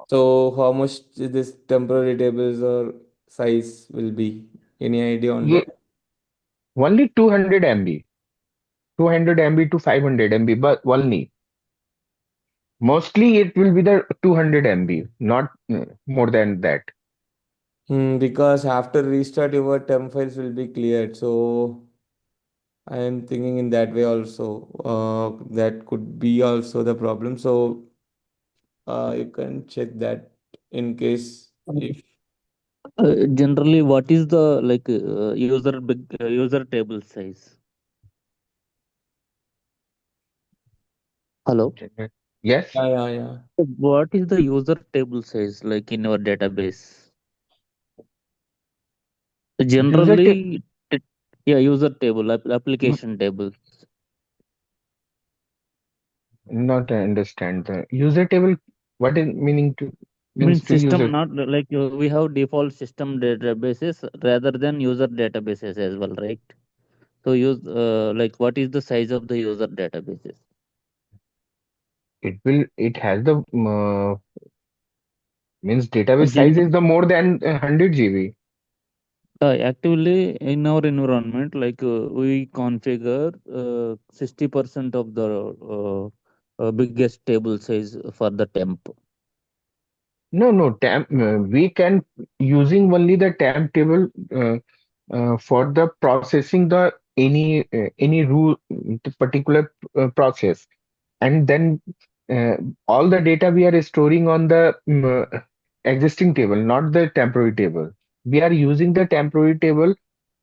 So how much this temporary tables or size will be? Any idea on Ye- that? Only 200 MB. 200 MB to 500 MB, but only. Mostly it will be the 200 MB, not more than that. Because after restart, your temp files will be cleared. So I am thinking in that way also. That could be also the problem. So you can check that in case if. Generally, what is the user table size? Hello. Yes, Yeah, yeah, yeah. What is the user table size like in your database? user ta- Generally, it, yeah, user table, mm, application table. not understand the user table. What is meaning to means Means to system, user? not like we have default system databases rather than user databases as well, right? So use like what is the size of the user databases? It has the means database size Gen is the more than 100 GB. Actively in our environment, we configure 60% of the biggest table size for the temp. No, we can using only the temp table for the processing the any rule particular process, and then uh, all the data we are storing on the existing table, not the temporary table. We are using the temporary table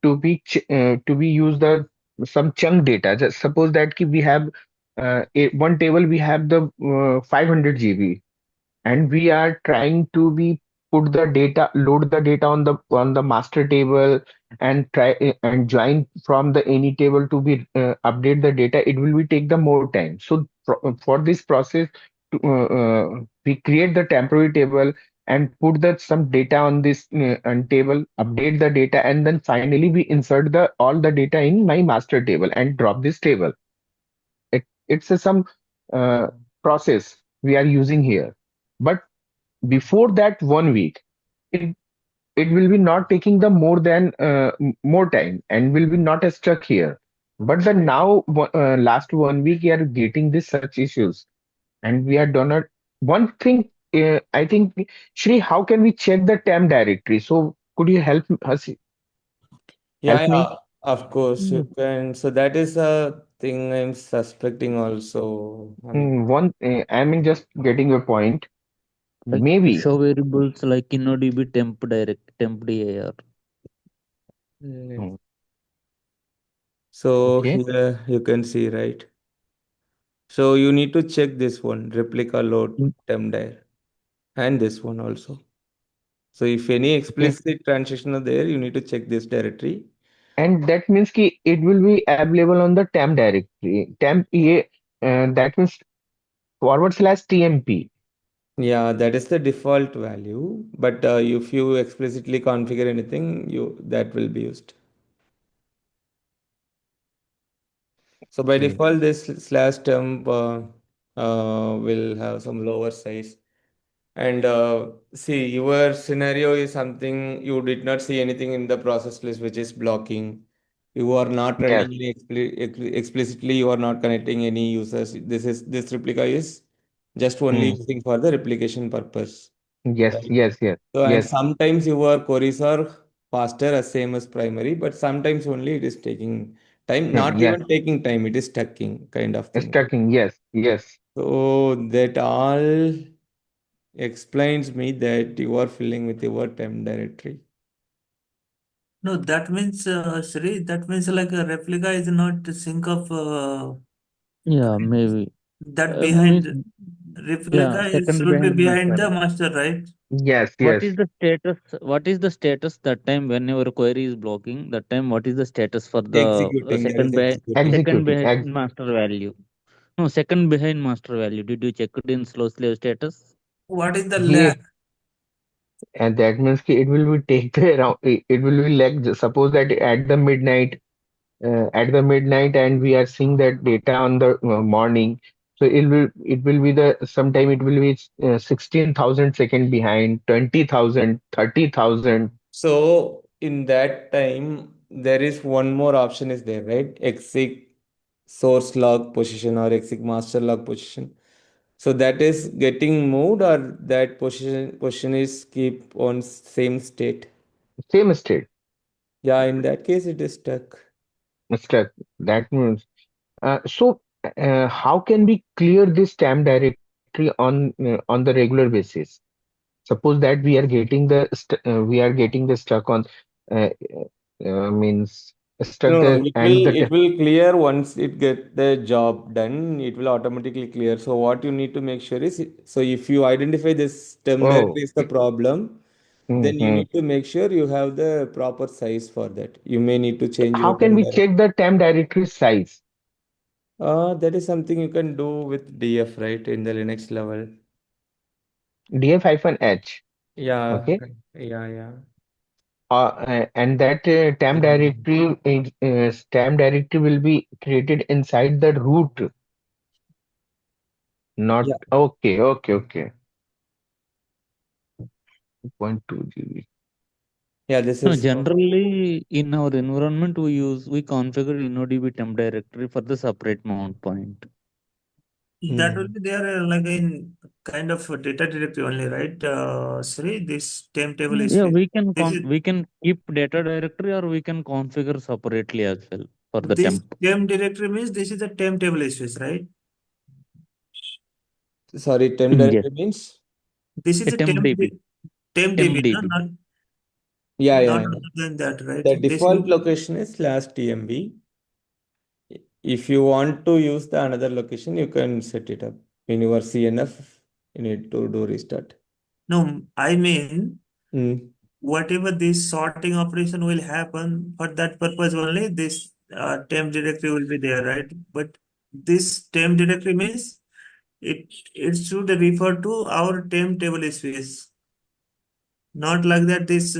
to be use the some chunk data. Just suppose that we have one table we have the 500 GB, and we are trying to be put the data load the data on the master table, and try and join from the any table to be update the data. It will be take the more time. So for this process we create the temporary table and put the some data on this on table, update the data, and then finally we insert the all the data in my master table and drop this table. It's a some uh, process we are using here. But before that 1 week, it it will be not taking the more than more time and will be not stuck here. But the now last 1 week we are getting this such issues, and we are done not one thing. I think, Shri, how can we check the temp directory? So could you help us, Yeah, help yeah, me? of course you can. So that is a thing I'm suspecting also. I mean, One, I mean, just getting your point. Like Maybe. show variables like InnoDB temp direct temp dir. mm, Mm, so okay. here you can see, right? So you need to check this one, replica load Mm, temdir, and this one also. So if any okay. explicit transition are there, you need to check this directory. And that means it will be available on the temp directory. Temp EA, that means /TMP. Yeah, that is the default value. But if you explicitly configure anything, you that will be used. So by Okay. default, this slash temp will have some lower size. And see, your scenario is something you did not see anything in the process list, which is blocking. You are not Yes. running any explicitly, you are not connecting any users. This replica is just only Mm. using for the replication purpose. Yes. Right. Yes. Yes. So, and Yes. sometimes your queries are faster as same as primary, but sometimes only it is taking time, not Yes. even taking time, it is stucking kind of thing. Stacking. Yes. Yes. So that all explains me that you are filling with your temp directory. No, that means, Sri, that means like a replica is not sync of Yeah, maybe. that Means, behind yeah, replica is second should be behind behind master. the master, right? Yes. What Yes. is the status? What is the status that time when your query is blocking? That time, what is the status for the Executing, that is executing. second Executing. behind master value? No, second behind master value. Did you check it in slow slave status? What is the Yeah. lag? And that means it will be take the around. It will be like suppose that at the midnight, and we are seeing that data on the morning. So it will be the sometime it will be 16,000 second behind, 20,000, 30,000. So in that time, there is one more option is there, right? Exec source log position or exec master log position. So that is getting moved or that position is keep on same state. Same state. Yeah, in that case it is stuck. Mr. That means so how can we clear this TAM directory on the regular basis? Suppose that we are getting the stuck on uh, means stuck No, no, the and it will clear once it get the job done. It will automatically clear. So what you need to make sure is, so if you identify this term oh, directory is the problem, then you mhm. need to make sure you have the proper size for that. You may need to change How your can term we directory. check the TAM directory size? That is something you can do with DF, right, in the Linux level. df-h. Yeah, Okay. yeah, yeah. And that TAM directory will be created inside the root. Not Yeah. okay. Okay. Okay. 2.2 GB. Yeah, this No, is generally in our environment we configure InnoDB temp directory for the separate mount point. That will be there like in kind of a data directory only, right? Sri, this temp table is Yeah, this is we can keep data directory or we can configure separately as well for the this temp. temp directory means this is a temp table space, right? sorry, temp Yes, directory means? This is a a temp DB, temp temp DB, no? DB. Yeah, Not yeah. other than that, right? The This is default location is /tmb. If you want to use the another location, you can set it up. In your CNF, you need to do restart. no, I mean Mm. whatever this sorting operation will happen for that purpose only, this temp directory will be there, right? But this temp directory means it should refer to our temp table space, not like that this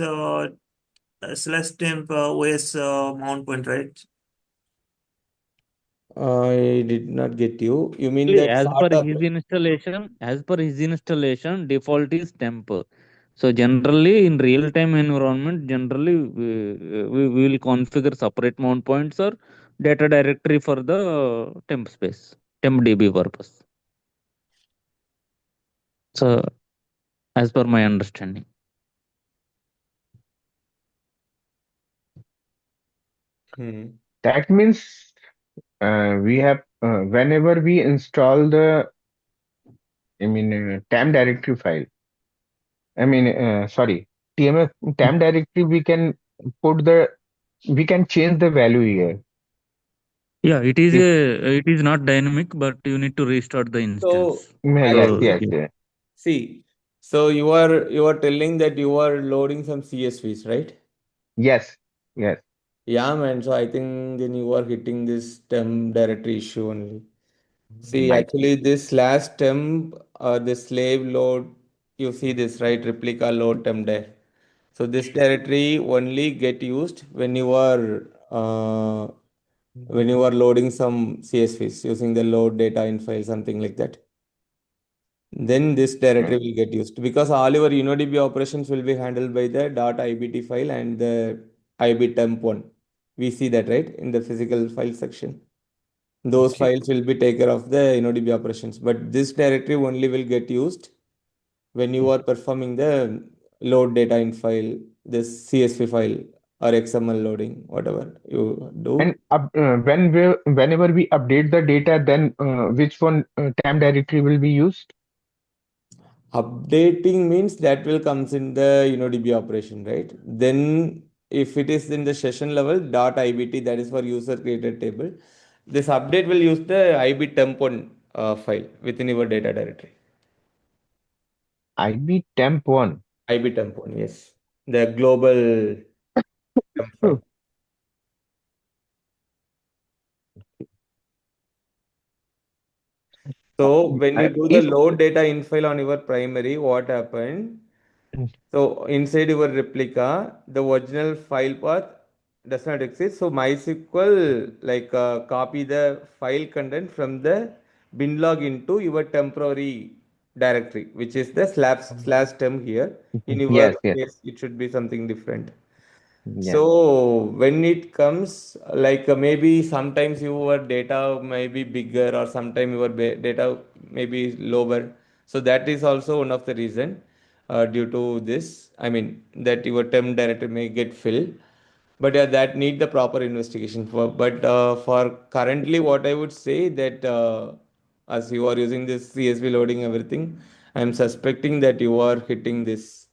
slash temp OS mount point, right? I did not get you. You mean that startup? As per his installation, default is temp. So generally, in real-time environment, generally we will configure separate mount points or data directory for the temp space, temp DB purpose. So as per my understanding. Hmm. That means we have whenever we install the temp directory file. Sorry, TMF temp directory. Put the we can change the value here. Yeah, If it is not dynamic, but you need to restart the So instance. yes, So I yes, yes, see. So you are telling that you are loading some CSVs, right? yes, yes. Yeah, man. So I think then you are hitting this temp directory issue only. See, Might actually, this last temp, the slave load, you see this, right? Replica load temp there. So this directory only get used when you are loading some CSVs using the load data in file, something like that. Then this directory will get used because all your InnoDB operations will be handled by the .ibt file and the ibtemp1. We see that, right, in the physical file section. Those okay. files will be taken of the InnoDB operations, but this directory only will get used when you are performing the load data in file, this CSV file or XML loading, whatever you And do. whenever we update the data, then which one temp directory will be used? Updating means that will comes in the InnoDB operation, right? Then if it is in the session level, .ibt, that is for user created table. This update will use the ibtemp1 file within your data directory. IB temp one. Ibtemp1, yes. The global temp file. So when you do the If load data in file on your primary, what happened? So inside your replica, the original file path does not exist. So MySQL copy the file content from the binlog into your temporary directory, which is the slash temp here. In your yes, yes, case, it should be something different. yes. So when it comes, maybe sometimes your data may be bigger or sometimes your data may be lower. So that is also one of the reason due to this. I mean that your temp directory may get filled. But yeah, that need the proper investigation for. But for currently, what I would say that as you are using this CSV loading everything, I am suspecting that you are hitting this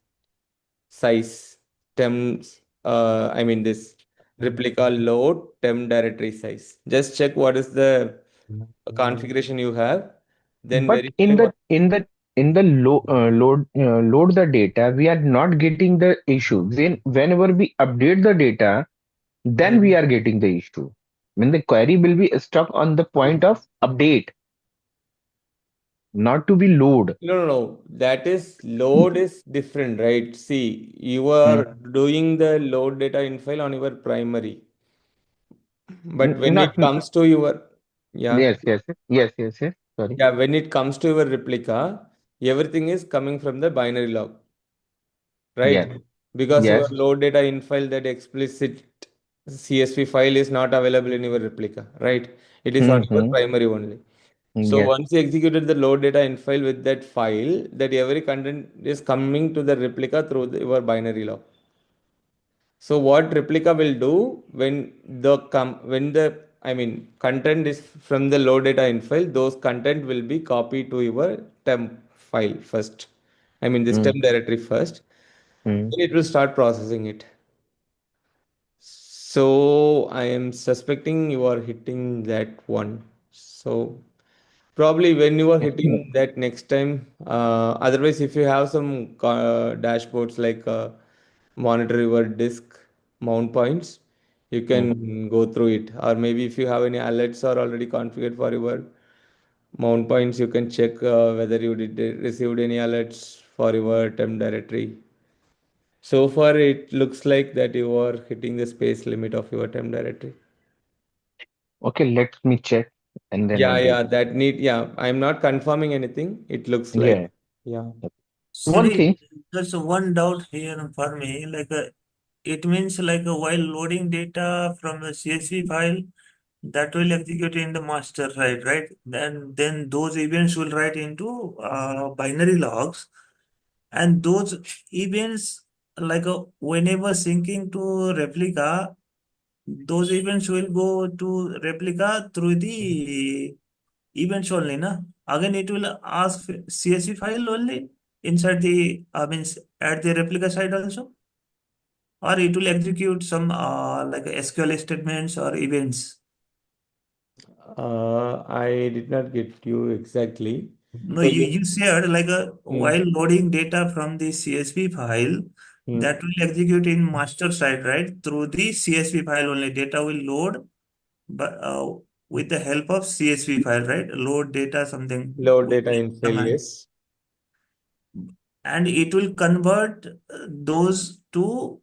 size temps I mean this replica load temp directory size. Just check what is the configuration you have, then But verify what. in the load the data, we are not getting the issue. Then whenever we update the data, then we Mhm. are getting the issue. When the query will be stuck on the point of update, not to be load. No. That is load is different, right? See, you are Mm. doing the load data in file on your primary, but when Not it comes to your, yeah, yes, yes, yes, yes, yes. Sorry. yeah, when it comes to your replica, everything is coming from the binary log, Yes, right? because your Yes. load data in file, that explicit CSV file is not available in your replica, right? It is on your Mm-hmm. primary only. So Yes. once you executed the load data in file with that file, that every content is coming to the replica through your binary log. So what replica will do when the content is from the load data in file, those content will be copied to your temp file first. This Mm-hmm. temp directory first. Then it will start processing it. So I am suspecting you are hitting that one. So probably when you are hitting that next time, otherwise, if you have some dashboards like monitor your disk mount points, you can go through it. Or maybe if you have any alerts are already configured for your mount points, you can check whether you did received any alerts for your temp directory. So far, it looks like that you are hitting the space limit of your temp directory. Okay, let me check and then Yeah, update. yeah, I'm not confirming anything. It looks like, Yeah. yeah. One Sorry, thing. there's one doubt here for me. It means while loading data from the CSV file, that will execute in the master side, right? Then those events will write into binary logs, and those events whenever syncing to replica, those events will go to replica through the events only, na? Again, it will ask CSV file only inside the, means at the replica side also, or it will execute some SQL statements or events. I did not get you exactly. No, So you said Hmm, while loading data from the CSV file, hmm. that will execute in master side, right? Through the CSV file only, data will load, but with the help of CSV file, right? Load data something Load with data the in file, command, yes. and it will convert those to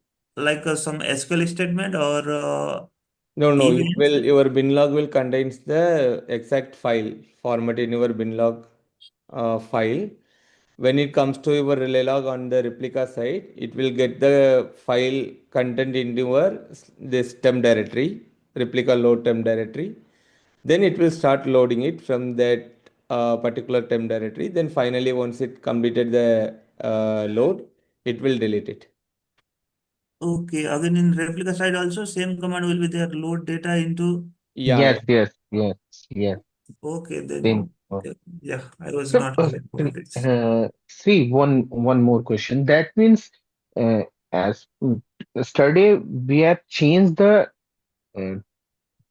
some SQL statement or No, no, it events. will, your bin log will contains the exact file format in your bin log file. When it comes to your relay log on the replica side, it will get the file content into your this temp directory, replica load temp directory. Then it will start loading it from that particular temp directory. Then finally, once it completed the load, it will delete it. Okay, again in replica side also same command will be there. Load data into. Yeah, Yes, yeah. yes, yes, yes. Okay, Same. then yeah, I was So, not aware about it. see, one more question. That means, uh, as yesterday we have changed the uh,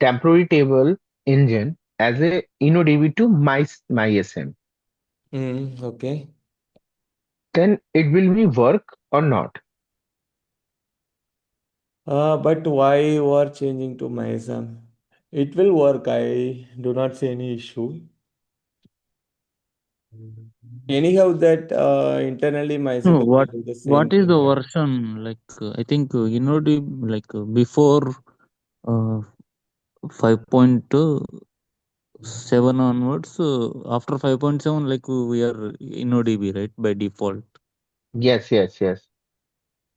temporary table engine as a InnoDB to MySM. Okay. Then it will be work or not? But why you are changing to MySam? It will work. I do not see any issue. Anyhow, that internally No, MySQL will what do the what same is thing, the right? version? I think before uh, 5.7 onwards. After 5.7, we are in ODB, right, by default. Yes, yes, yes.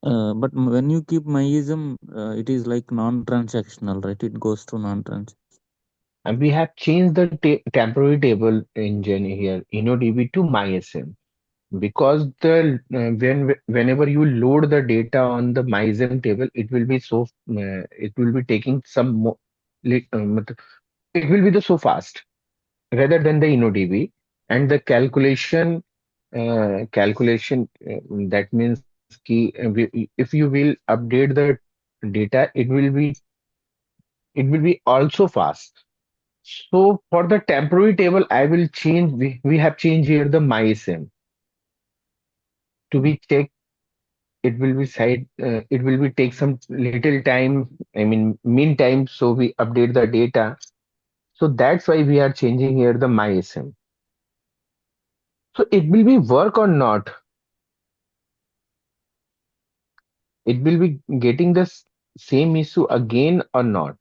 But when you keep MyIsm, it is like non-transactional, right? It goes to non-trans. And we have changed the temporary table engine here, InnoDB to MySM. Because whenever you load the data on the MySM table, it will be taking some more, it will be so fast rather than the InnoDB, and the that means if you will update the data, it will be also fast. So for the temporary table, I will change. We have changed here the MySM to be checked. It will be take some little time, I mean meantime, so we update the data. So that's why we are changing here the MySM. So it will be work or not? It will be getting the same issue again or not?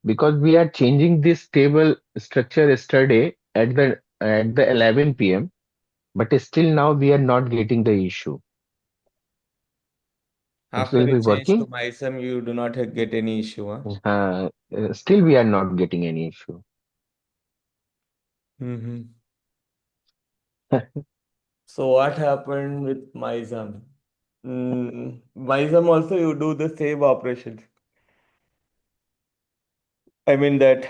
Because we are changing this table structure yesterday at the 11 p.m. but still now we are not getting the issue. After Will you be change to working. MySum, you do not get any issue, huh? Still, we are not getting any issue. Mm-hmm. So what happened with MySum? MySum also you do the same operations. I mean that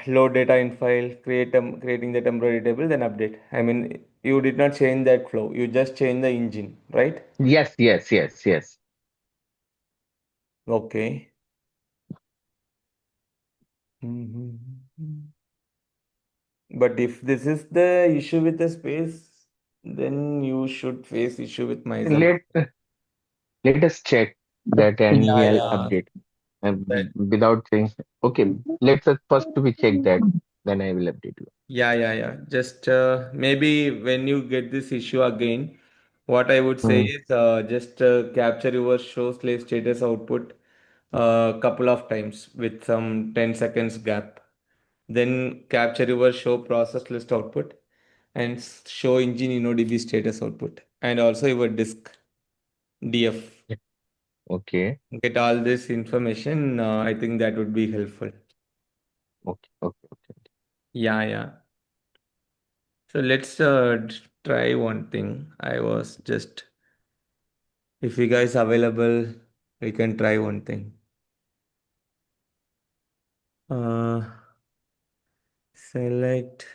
load data in file, creating the temporary table, then update. I mean you did not change that flow. You just change the engine, right? Yes, yes, yes, yes. Okay. Mhm. But if this is the issue with the space, then you should face issue with MySum. Let us check that and Yeah, we'll yeah. update. That Without saying, okay, let's first we check that, then I will update you. yeah. Just maybe when you get this issue again, what I would say Hmm. is just capture your show slave status output a couple of times with some 10 seconds gap. Then capture your show process list output and show engine InnoDB status output and also your disk DF. Okay, Get all this information. I think that would be helpful. okay. Yeah. So let's try one thing. I was just, if you guys available, we can try one thing. Uh, Select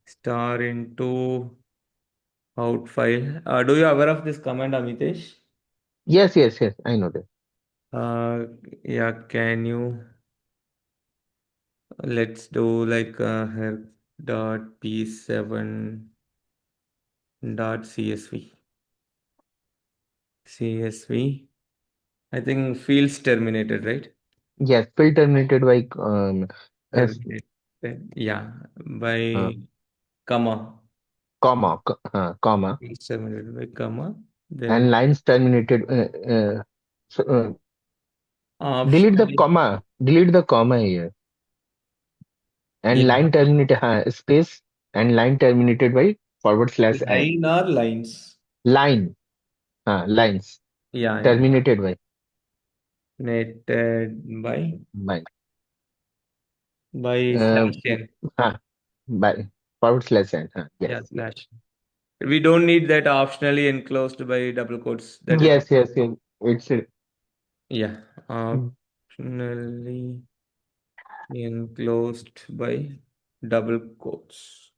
star into out file. Do you aware of this command, Amitesh? Yes, I know that. Uh, yeah, can you? Let's do like help dot p7 dot csv. CSV. I think fields terminated, right? Yes, field terminated by Terminated. Yeah, uh, by comma. comma, Fields terminated by comma. and Then lines terminated. So, optionally delete the comma here, and yeah, line terminated space, and line terminated by /n. line or lines. Line, lines Yeah. terminated by Netted by uh, slash n. uh, by /n. Yes, Yeah, slash. We don't need that optionally enclosed by double quotes. That is yes. It's yeah. Optionally enclosed by double quotes.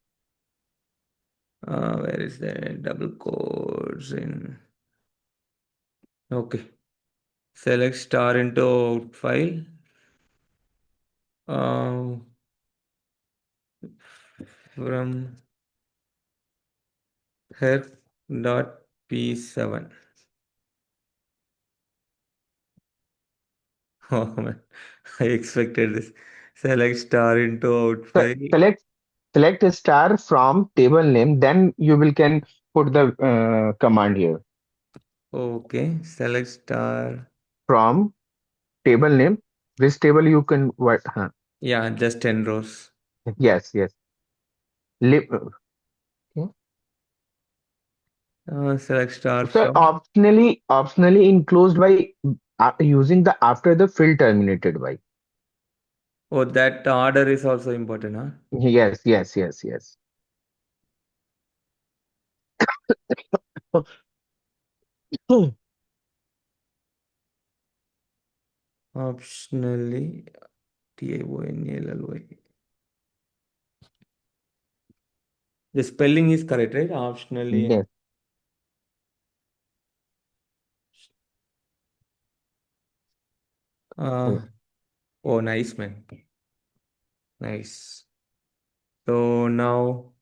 Where is the double quotes in? Okay. Select star into out file. Uh, from help dot p7. Oh man, I expected this. Select star into out so file. select a star from table name, then you will can put the command here Okay. Select star. from table name. This table you can what? Yeah, just 10 rows. Yes. Li- okay. Select star So from. optionally enclosed by using the after the field terminated by. Oh, that order is also important, huh? Yes. Optionally, TIONALLY. The spelling is correct, right? Optionally. Yes. Uh, oh, nice, man. Nice. So now,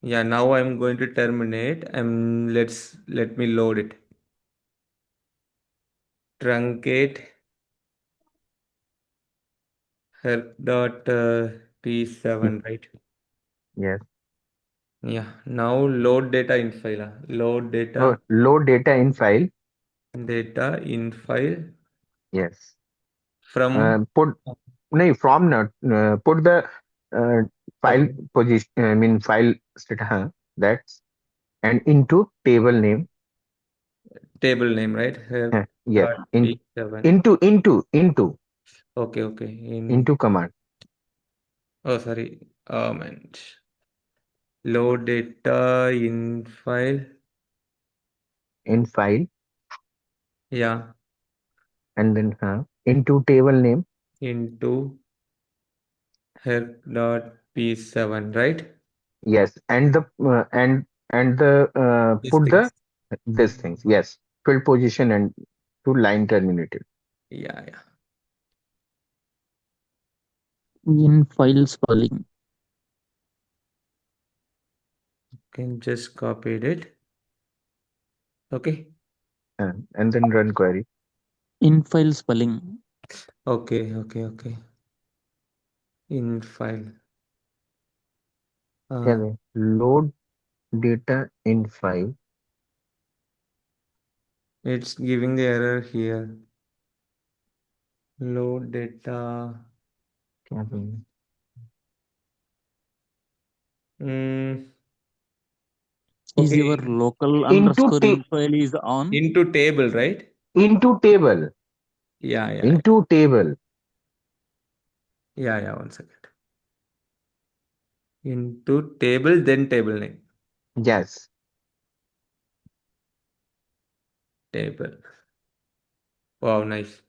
yeah, now I'm going to terminate and let me load it. Truncate help dot p7, right? Yes. Yeah. Now load data in file. Load Load data in file. data in file Yes. from Put no from not put the uh, file okay. position. I mean file state. That's and into table name. table name, right? Help Yes, dot P7. into Okay. into command. Oh, sorry. And load data in file. In file, Yeah, and then into table name. into help.p7, right? Yes, and the These put the things. these things. Yes, field position and to line terminated. Yeah. In file spelling. Can just copy it. Okay. And then run query. In file spelling. Okay. In file. Yeah, load data in file. It's giving the error here. Load data. Mm, Is okay. your local Into underscore in file is on? Into table, right? into table. Yeah. Into table. Yeah. 1 second. Into table, then table name. Yes. Table. Wow, nice.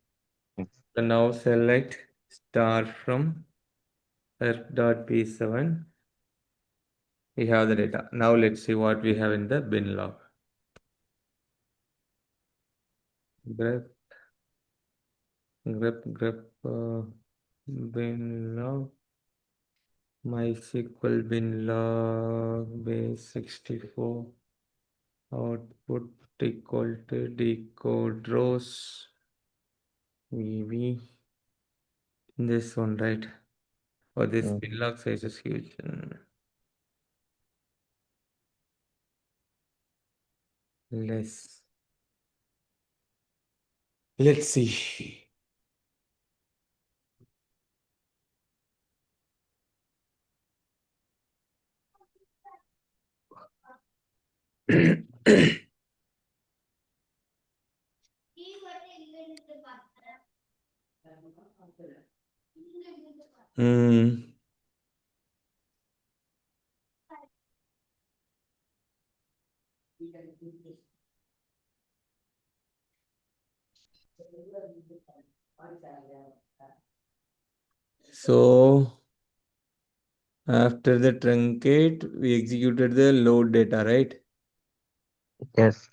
So now select start from help.p7. We have the data. Now let's see what we have in the bin log. grep bin log MySQL bin log base 64 output equal to decode rows VV. This one, right? Oh, this bin log size is huge. Let's see. Hmm. So after the truncate, we executed the load data, right? Yes.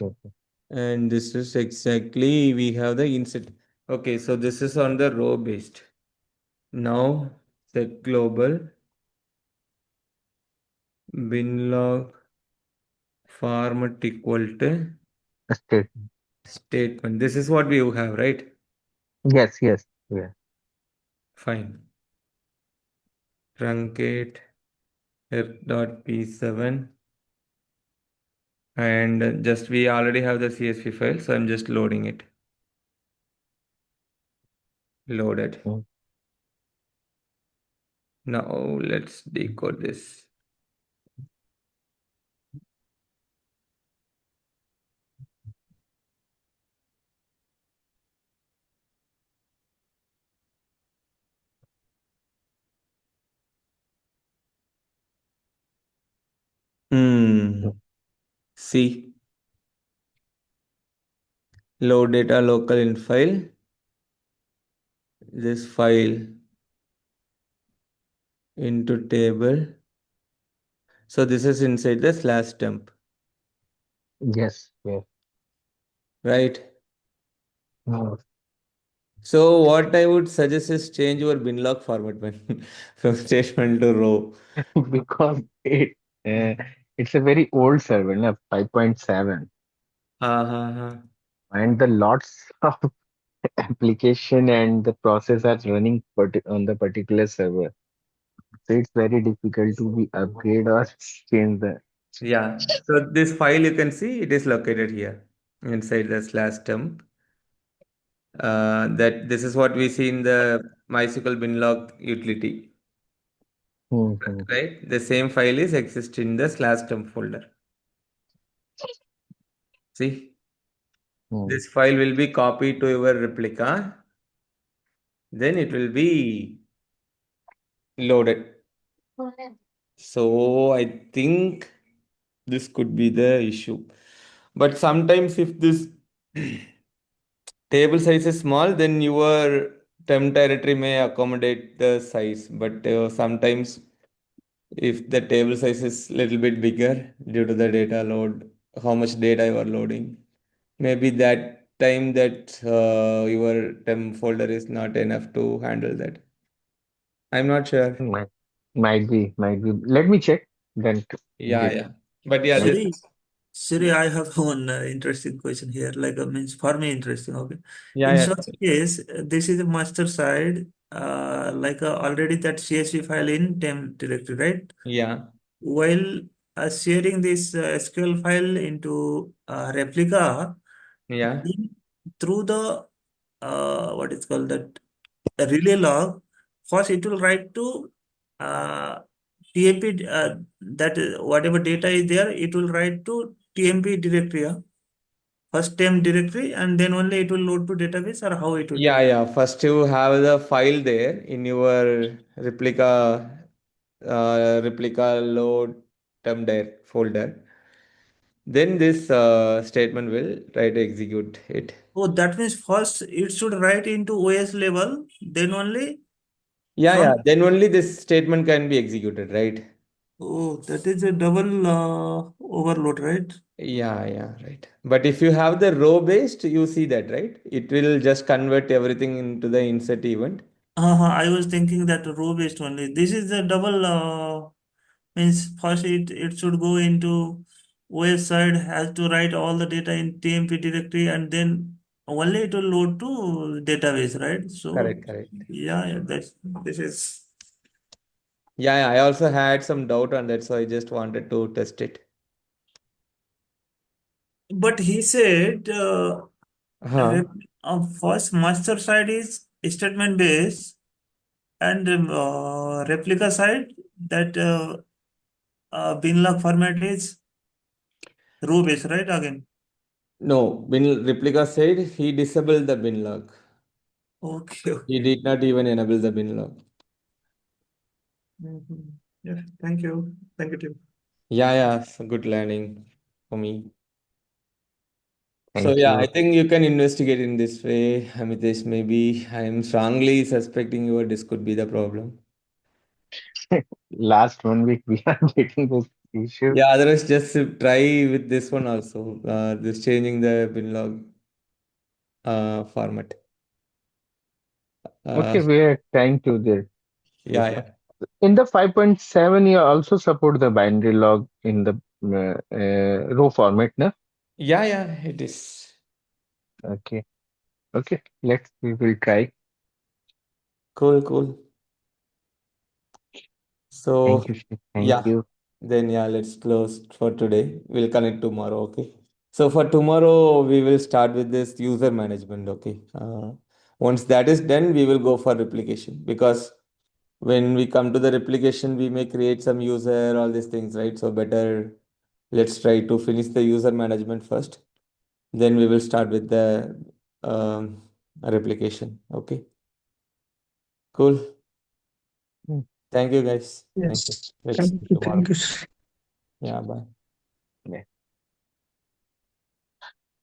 And this is exactly, we have the insert. Okay, so this is on the row based. Now set global bin log format equal to statement. This is what we have, right? Yes. Yeah. Fine. Truncate f.p7 and just we already have the CSV file, so I'm just loading it. Loaded. Now let's decode this. See, load data local in file. This file into table. So this is inside the slash temp, Yes. right? Oh. So what I would suggest is change your bin log format when from statement to row. Because it's a very old server, na 5.7, and the lots of application and the process are running on the particular server. So it's very difficult to be upgrade or change the. Yeah. So this file you can see it is located here inside the slash temp. That this is what we see in the MySQL binlog utility, Mhm. right? The same file is exist in the slash temp folder. See? Hmm. This file will be copied to your replica. Then it will be loaded. So I think this could be the issue. But sometimes if this table size is small, then your temp directory may accommodate the size. But sometimes if the table size is little bit bigger due to the data load, how much data you are loading, maybe that time that your temp folder is not enough to handle that. I'm not sure. Might, might be. Let me check. Then Yeah, get yeah. But yeah, let. Siri, this, Siri, I have one interesting question here. Like, means for me interesting. Okay. yeah, In yeah, such case, this is a master side, like already that CSV file in temp directory, right? yeah, While sharing this SQL file into replica, yeah, then through the what is called that relay log, first it will write to uh, TMP that whatever data is there, it will write to TMP directory, first temp directory, and then only it will load to database, or how it will yeah, do. yeah. First, you have the file there in your replica load term there folder. Then this statement will try to execute it. Oh, that means first it should write into OS level, then only Yeah, from. yeah. Then only this statement can be executed, right? Oh, that is a double overload, right? Yeah, yeah, right. But if you have the row based, you see that, right? It will just convert everything into the insert event. I was thinking that row based only. This is the double means first it should go into OS side, has to write all the data in TMP directory, and then only it will load to database, right? So Correct, correct. yeah, that's this is. Yeah, yeah, I also had some doubt on that, so I just wanted to test it. But he said Huh. first master side is statement based, and replica side that binlog format is row based, right? Again. No, bin replica said he disabled the bin log. Okay, He okay. did not even enable the bin log. Mhm. Yeah, thank you. Thank you, Tim. Yeah, yeah, so good learning for me. So Thank yeah, I you. think you can investigate in this way, Amitesh. Maybe I'm strongly suspecting your this could be the problem. Last 1 week we are getting this issue. Yeah, otherwise just try with this one also. This changing the bin log format. Uh, Okay, we are trying to yeah, this one. yeah, In the 5.7, you also support the binary log in the row format, no? yeah, yeah. It is Okay, okay. We will try. cool, cool. Thank So you, Shiv. Thank yeah, you. then yeah, let's close for today. We'll connect tomorrow. Okay. So for tomorrow, we will start with this user management. Okay. Once that is done, we will go for replication because when we come to the replication, we may create some user, all these things, right? So better let's try to finish the user management first. Then we will start with the replication. Okay. Cool. Mm, Thank you, guys. Thank you. Yes. Let's see Thank you you. tomorrow. Thank you. Yeah, bye. yeah.